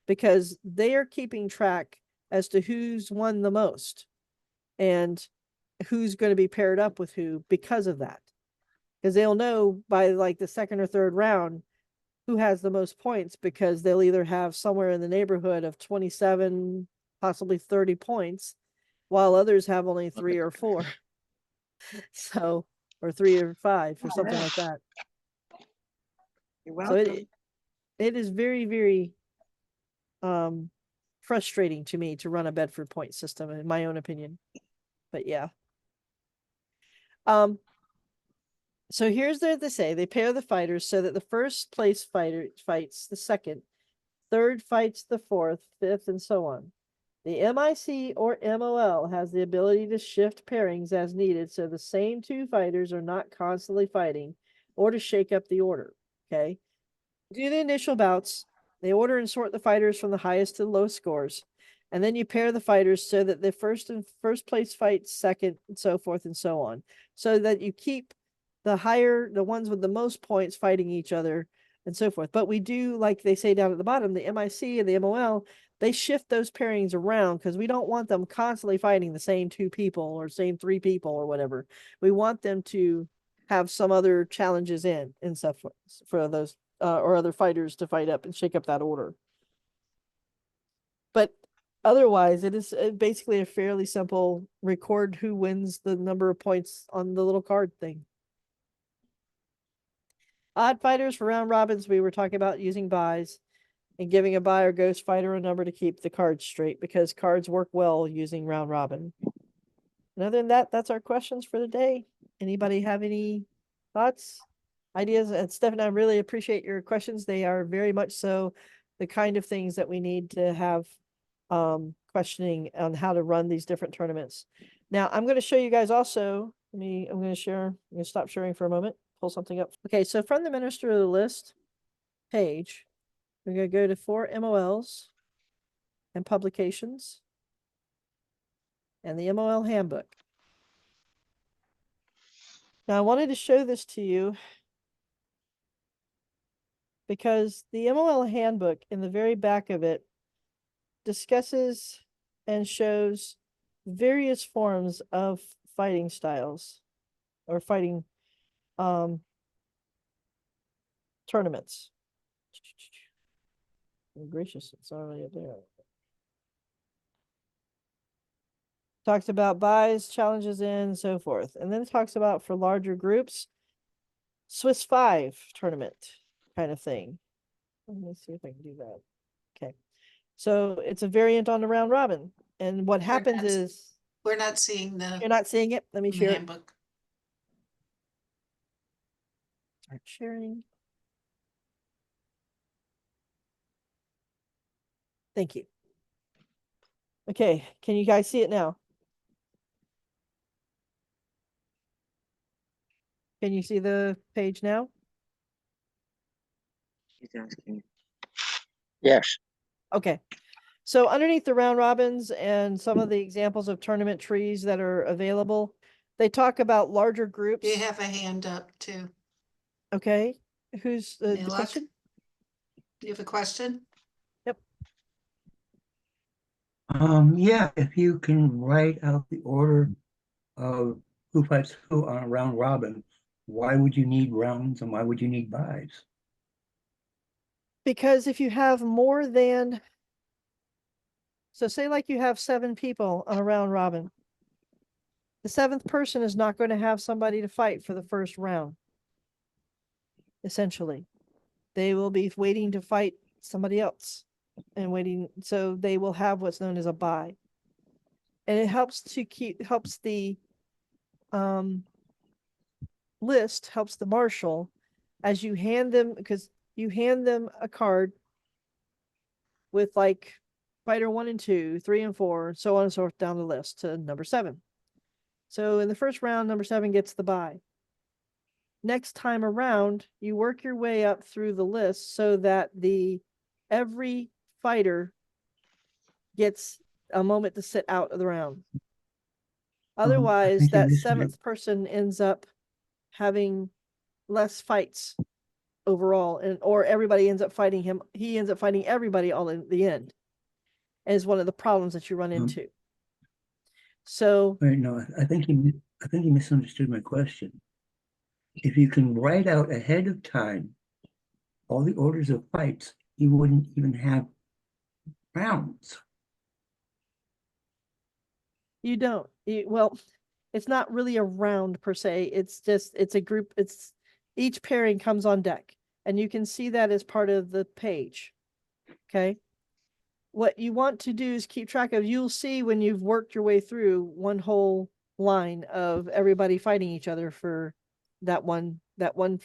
because they are keeping track as to who's won the most and who's going to be paired up with who because of that. Because they'll know by like the second or third round who has the most points because they'll either have somewhere in the neighborhood of 27, possibly 30 points, while others have only 3 or 4. So, or 3 or 5 or something like that. You're So welcome. it is very, very frustrating to me to run a Bedford point system, in my own opinion. But yeah. So here's what they say. They pair the fighters so that the first place fighter fights the second, third fights the fourth, fifth, and so on. The MIC or MOL has the ability to shift pairings as needed so the same 2 fighters are not constantly fighting or to shake up the order. Okay. Do the initial bouts. They order and sort the fighters from the highest to the lowest scores. And then you pair the fighters so that the first place fights second and so forth and so on. So that you keep the ones with the most points fighting each other and so forth. But we do, like they say down at the bottom, the MIC and the MOL, they shift those pairings around because we don't want them constantly fighting the same 2 people or same 3 people or whatever. We want them to have some other challenges in and stuff for those or other fighters to fight up and shake up that order. But otherwise, it is basically a fairly simple record who wins the number of points on the little card thing. Odd fighters for round robins, we were talking about using buys and giving a buy or ghost fighter a number to keep the cards straight because cards work well using round robin. And other than that, that's our questions for the day. Anybody have any thoughts, ideas? And Steph and I really appreciate your questions. They are very much so the kind of things that we need to have questioning on how to run these different tournaments. Now, I'm going to show you guys also. I'm going to share. I'm going to stop sharing for a moment. Pull something up. Okay, so from the Minister of the List page, we're going to go to 4 MOLs and publications and the MOL handbook. Now, I wanted to show this to you because the MOL handbook in the very back of it discusses and shows various forms of fighting styles or fighting tournaments. Oh, gracious, it's already up there. Talks about buys, challenges in, and so forth. And then it talks about for larger groups, Swiss 5 tournament kind of thing. Let me see if I can do that. Okay. So it's a variant on the round robin. And what happens is We're not seeing you're the not seeing it. Let me share it. handbook. Start sharing. Thank you. Okay, can you guys see it now? Can you see the page now? She's asking. Yes, Okay. So underneath the round robins and some of the examples of tournament trees that are available, they talk about larger groups. You have a hand up too. Okay, who's Any the luck? question? Do you have a question? Yeah, if you can write out the order of who fights who on a round robin, why would you need rounds and why would you need buys? Because if you have more than, so say like you have 7 people on a round robin, the 7th person is not going to have somebody to fight for the first round. Essentially, they will be waiting to fight somebody else and waiting. So they will have what's known as a buy. And it helps the list, helps the marshal as you hand them, because you hand them a card with like fighter 1 and 2, 3 and 4, so on and so forth down the list to number 7. So in the first round, number 7 gets the buy. Next time around, you work your way up through the list so that every fighter gets a moment to sit out of the round. Otherwise, think you that missed it. 7th person ends up having less fights overall, or everybody ends up fighting him. He ends up fighting everybody all in the end, is one of the problems that you run into. So Wait, no, I think you misunderstood my question. If you can write out ahead of time all the orders of fights, you wouldn't even have rounds. you don't, well, it's not really a round per se. It's just, it's a group. It's each pairing comes on deck, and you can see that as part of the page. Okay. What you want to do is keep track of, you'll see when you've worked your way through one whole line of everybody fighting each other for that one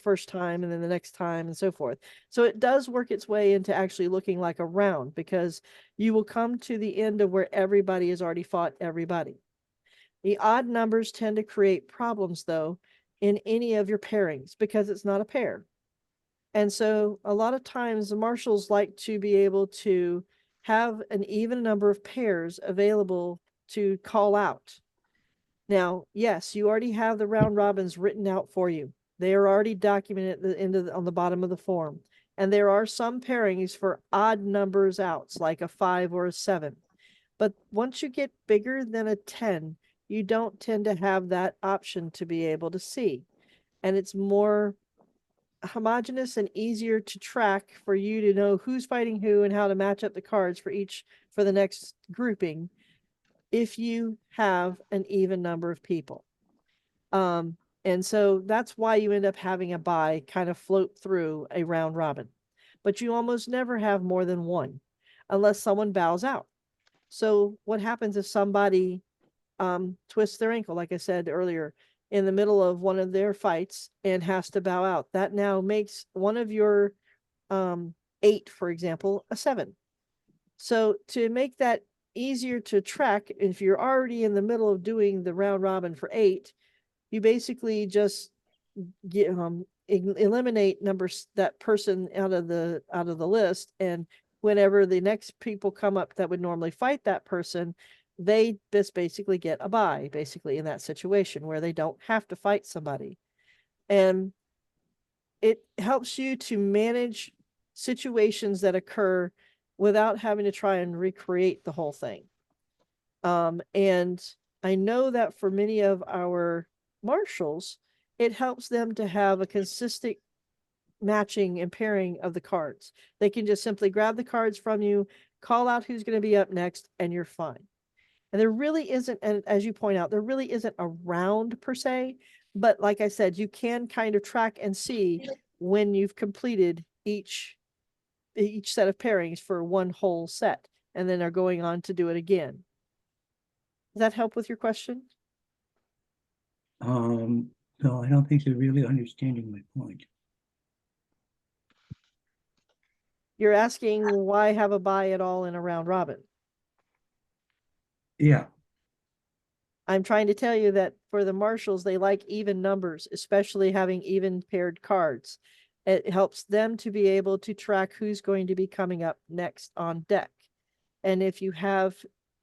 first time, and then the next time, and so forth. So it does work its way into actually looking like a round, because you will come to the end of where everybody has already fought everybody. The odd numbers tend to create problems, though, in any of your pairings, because it's not a pair. And so a lot of times the marshals like to be able to have an even number of pairs available to call out. Now, yes, you already have the round robins written out for you. They are already documented at the end of on the bottom of the form. And there are some pairings for odd numbers outs, like a 5 or a 7. But once you get bigger than a 10, you don't tend to have that option to be able to see. And it's more homogeneous and easier to track for you to know who's fighting who and how to match up the cards for the next grouping if you have an even number of people. And so that's why you end up having a buy kind of float through a round robin. But you almost never have more than one unless someone bows out. So what happens if somebody twists their ankle, like I said earlier, in the middle of one of their fights and has to bow out? That now makes one of your 8, for example, a 7. So to make that easier to track, if you're already in the middle of doing the round robin for 8, you basically just eliminate that person out of the list, and whenever the next people come up that would normally fight that person, they just basically get a bye, basically, in that situation where they don't have to fight somebody. And it helps you to manage situations that occur without having to try and recreate the whole thing. And I know that for many of our marshals, it helps them to have a consistent matching and pairing of the cards. They can just simply grab the cards from you, call out who's going to be up next, and you're fine. And there really isn't, and as you point out, there really isn't a round per se, but like I said, you can kind of track and see when you've completed each set of pairings for one whole set, and then are going on to do it again. Does that help with your question? No, I don't think you're really understanding my point. You're asking why have a buy at all in a round robin? Yeah, I'm trying to tell you that for the marshals, they like even numbers, especially having even paired cards. It helps them to be able to track who's going to be coming up next on deck. And if you have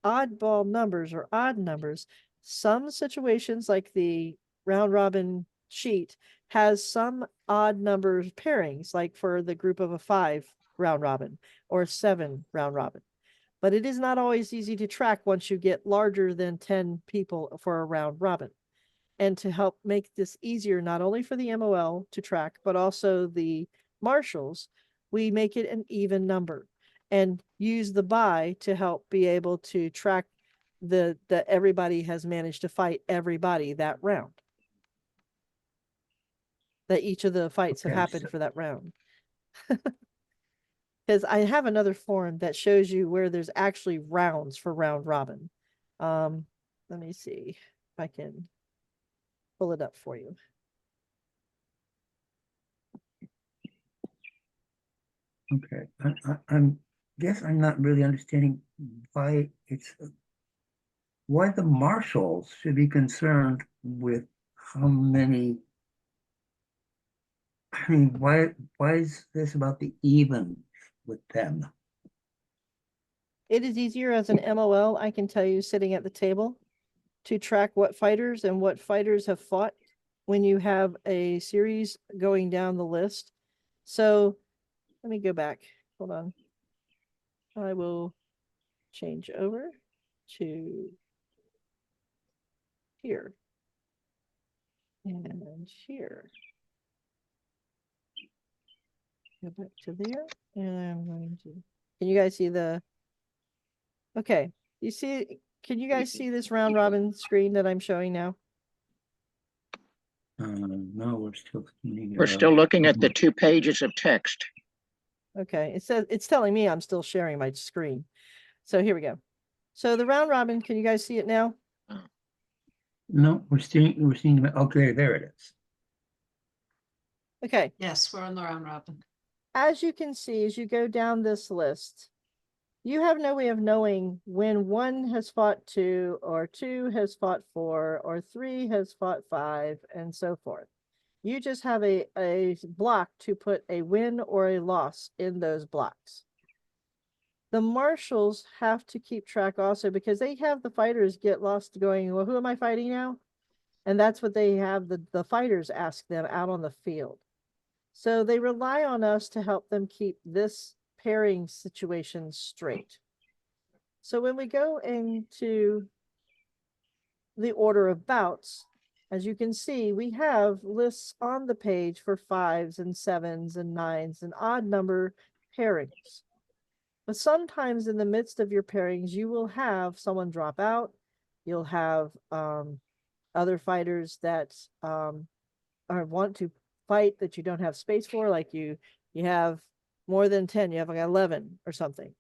oddball numbers or odd numbers, some situations like the round robin sheet has some odd numbers pairings, like for the group of a 5 round robin or a 7 round robin. But it is not always easy to track once you get larger than 10 people for a round robin. And to help make this easier, not only for the MOL to track, but also the marshals, we make it an even number and use the buy to help be able to track that everybody has managed to fight everybody that round. That each of the fights have Okay, happened so- for that round. Because I have another form that shows you where there's actually rounds for round robin. Let me see if I can pull it up for you. okay. I'm guess I'm not really understanding why why the marshals should be concerned with how many. I mean, why is this about the even with them? It is easier as an MOL, I can tell you, sitting at the table to track what fighters and what fighters have fought when you have a series going down the list. So let me go back. Hold on. I will change over to here and here. Go back to there, and I'm going to. Can you guys see the? Okay, you see? Can you guys see this round robin screen that I'm showing now? No, we're still. We're still looking at the 2 pages of text. Okay, it says it's telling me I'm still sharing my screen. So here we go. So the round robin, can you guys see it now? No, we're seeing. Okay, there it is. Okay, Yes, we're on the round robin. as you can see, as you go down this list, you have no way of knowing when 1 has fought 2, or 2 has fought 4, or 3 has fought 5, and so forth. You just have a block to put a win or a loss in those blocks. The marshals have to keep track also because they have the fighters get lost going, well, who am I fighting now? And that's what they have the fighters ask them out on the field. So they rely on us to help them keep this pairing situation straight. So when we go into the order of bouts, as you can see, we have lists on the page for 5s and 7s and 9s and odd number pairings. But sometimes in the midst of your pairings, you will have someone drop out. You'll have other fighters that want to fight that you don't have space for, like you have more than 10, you have like 11 or something.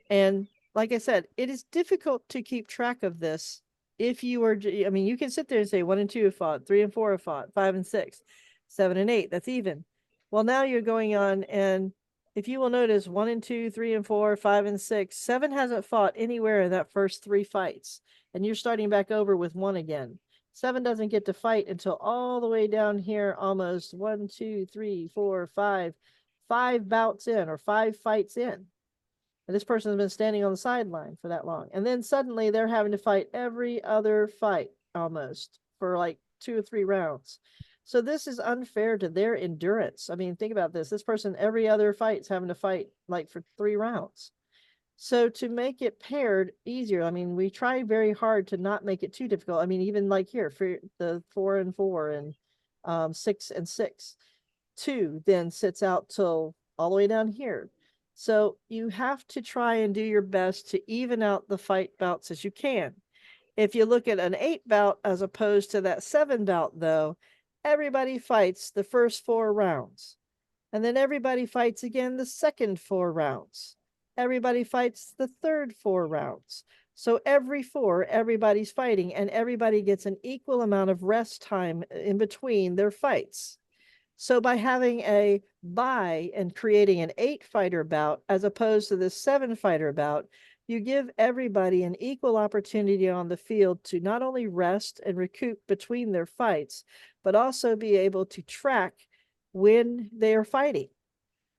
And like I said, it is difficult to keep track of this if you are, I mean, you can sit there and say 1 and 2 have fought, 3 and 4 have fought, 5 and 6, 7 and 8, that's even. Well, now you're going on, and if you will notice 1 and 2, 3 and 4, 5 and 6, 7 hasn't fought anywhere in that first 3 fights. And you're starting back over with 1 again. 7 doesn't get to fight until all the way down here, almost 1, 2, 3, 4, 5 bouts in, or 5 fights in. And this person has been standing on the sideline for that long. And then suddenly they're having to fight every other fight almost for like 2 or 3 rounds. So this is unfair to their endurance. I mean, think about this. This person every other fight's having to fight like for 3 rounds. So to make it paired easier, I mean, we try very hard to not make it too difficult. I mean, even like here for the 4 and 4 and 6 and 6, 2 then sits out till all the way down here. So you have to try and do your best to even out the fight bouts as you can. If you look at an 8 bout as opposed to that 7 bout, though, everybody fights the first 4 rounds. And then everybody fights again the second 4 rounds. Everybody fights the third 4 rounds. So every 4, everybody's fighting, and everybody gets an equal amount of rest time in between their fights. So by having a bye and creating an 8 fighter bout as opposed to the 7 fighter bout, you give everybody an equal opportunity on the field to not only rest and recoup between their fights, but also be able to track when they are fighting,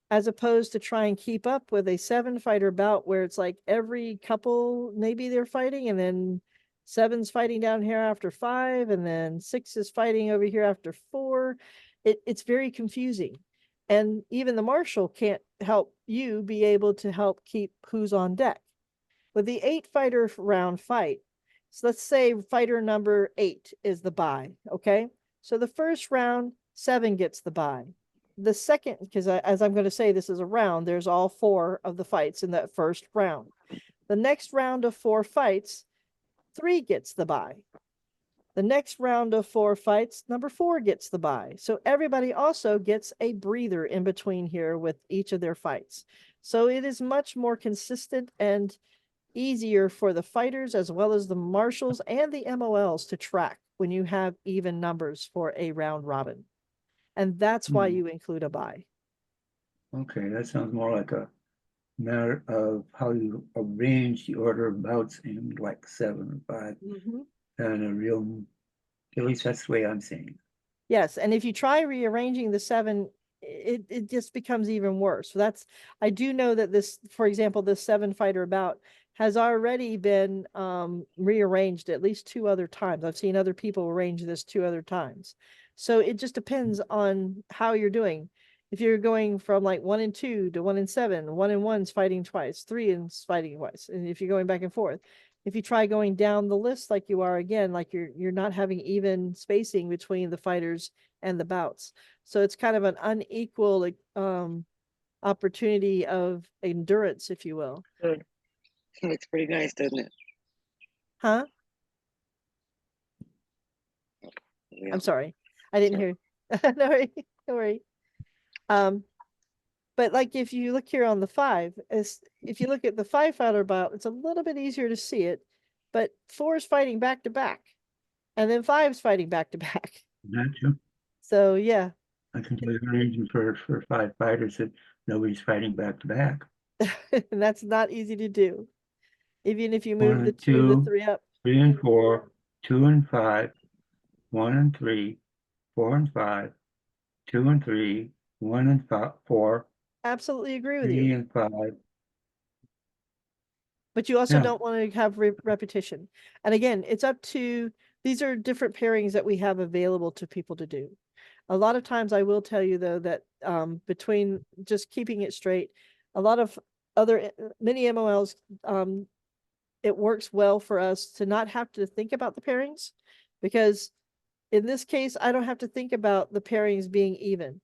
as opposed to try and keep up with a 7-fighter bout where it's like every couple, maybe they're fighting, and then 7's fighting down here after 5, and then 6 is fighting over here after 4. It's very confusing. And even the marshal can't help you be able to help keep who's on deck. With the 8-fighter round fight, so let's say fighter number 8 is the bye, okay? So the first round, 7 gets the bye. The second, because as I'm going to say, this is a round, there's all 4 of the fights in that first round. The next round of 4 fights, 3 gets the bye. The next round of 4 fights, number 4 gets the bye. So everybody also gets a breather in between here with each of their fights. So it is much more consistent and easier for the fighters as well as the marshals and the MOLs to track when you have even numbers for a round robin. And that's why you include a bye. Okay, that sounds more like a matter of how you arrange the order of bouts in like 7 or 5 than a real, at least that's the way I'm seeing it. Yes, and if you try rearranging the 7, it just becomes even worse. So that's, I do know that this, for example, this 7-fighter bout has already been rearranged at least 2 other times. I've seen other people arrange this 2 other times. So it just depends on how you're doing. If you're going from like 1 and 2 to 1 and 7, 1 and 1's fighting twice, 3 and fighting twice, and if you're going back and forth. If you try going down the list like you are again, like you're not having even spacing between the fighters and the bouts. So it's kind of an unequal opportunity of endurance, if you will. Good. It looks pretty nice, doesn't it? Huh? Yeah. I'm sorry. I didn't hear. No worry. Don't worry. But like if you look here on the 5, if you look at the 5-fighter bout, it's a little bit easier to see it, but 4 is fighting back to back, and then 5's fighting back to back. Gotcha. So yeah. I can tell you the reason for 5 fighters that nobody's fighting back to back. And that's not easy to do. Even if you 1 move the and 2 and the 2, 3 up. 3 and 4, 2 and 5, 1 and 3, 4 and 5, 2 and 3, 1 and 4, Absolutely agree with 3 you. and 5. But you also Yeah. don't want to have repetition. And again, it's up to, these are different pairings that we have available to people to do. A lot of times I will tell you though that between just keeping it straight, a lot of many MOLs, it works well for us to not have to think about the pairings, because in this case, I don't have to think about the pairings being even.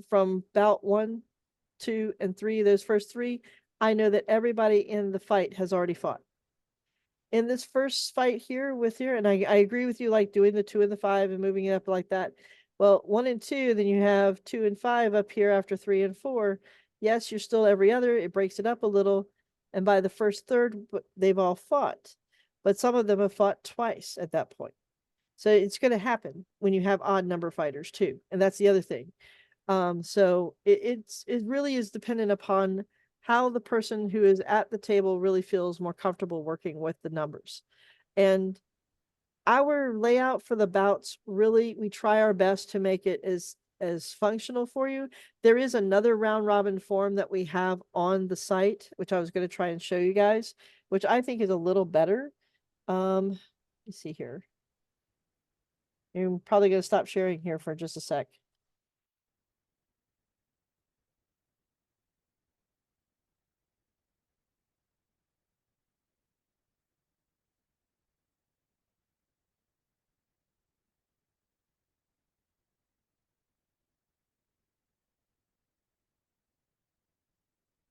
From bout 1, 2, and 3, those first 3, I know that everybody in the fight has already fought. In this first fight here with here, and I agree with you, like doing the 2 and the 5 and moving it up like that. Well, 1 and 2, then you have 2 and 5 up here after 3 and 4. Yes, you're still every other. It breaks it up a little. And by the first third, they've all fought. But some of them have fought twice at that point. So it's going to happen when you have odd number fighters too. And that's the other thing. So it really is dependent upon how the person who is at the table really feels more comfortable working with the numbers. And our layout for the bouts, really, we try our best to make it as functional for you. There is another round robin form that we have on the site, which I was going to try and show you guys, which I think is a little better. Let's see here. I'm probably going to stop sharing here for just a sec.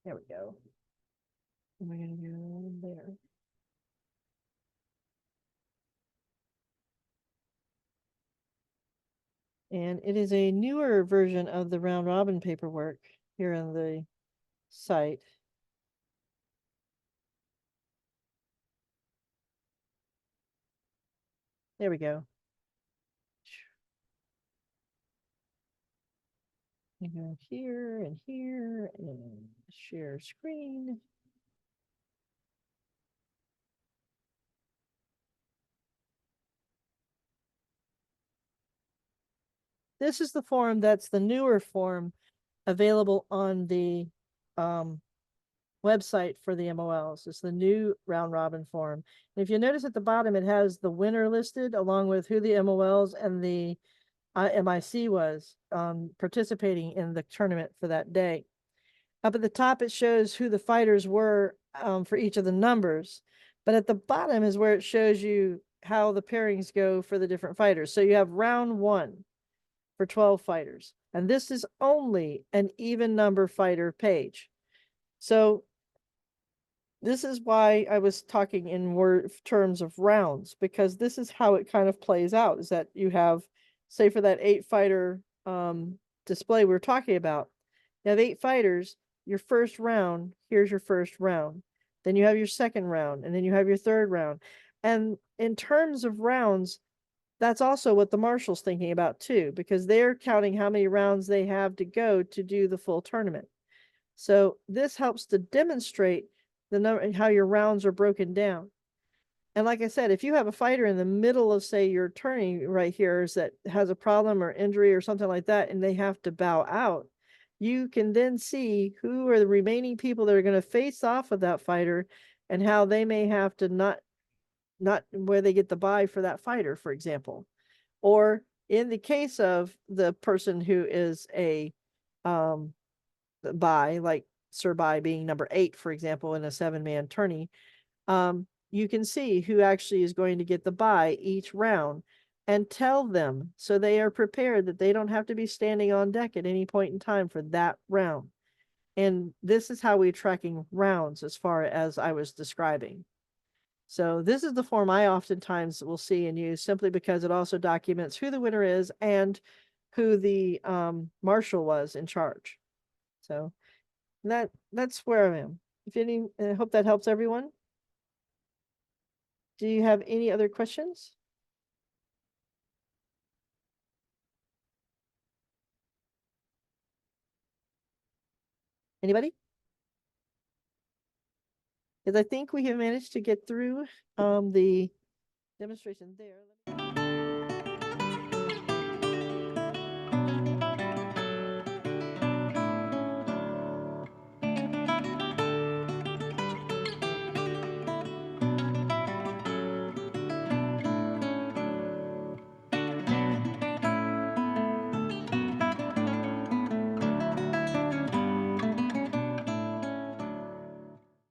There we go. We're going to go there. And it is a newer version of the round robin paperwork here on the site. There we go. You go here and share screen. this is the form that's the newer form available on the website for the MOLs. It's the new round robin form. And if you notice at the bottom, it has the winner listed along with who the MOLs and the MIC was participating in the tournament for that day. Up at the top, it shows who the fighters were for each of the numbers. But at the bottom is where it shows you how the pairings go for the different fighters. So you have round 1 for 12 fighters. And this is only an even number fighter page. So this is why I was talking in terms of rounds, because this is how it kind of plays out, is that you have, say for that 8 fighter display we were talking about, you have 8 fighters, your first round, here's your first round. Then you have your second round, and then you have your third round. And in terms of rounds, that's also what the marshal's thinking about too, because they're counting how many rounds they have to go to do the full tournament. So this helps to demonstrate the number and how your rounds are broken down. And like I said, if you have a fighter in the middle of, say, your tourney right here that has a problem or injury or something like that, and they have to bow out, you can then see who are the remaining people that are going to face off with that fighter and how they may have to not where they get the bye for that fighter, for example. Or in the case of the person who is a bye, like Sir Bye being number 8, for example, in a 7-man tourney, you can see who actually is going to get the bye each round and tell them so they are prepared that they don't have to be standing on deck at any point in time for that round. And this is how we're tracking rounds as far as I was describing. So this is the form I oftentimes will see and use simply because it also documents who the winner is and who the marshal was in charge. So that's where I am. I hope that helps everyone. Do you have any other questions? Anybody? Because I think we have managed to get through the demonstration there.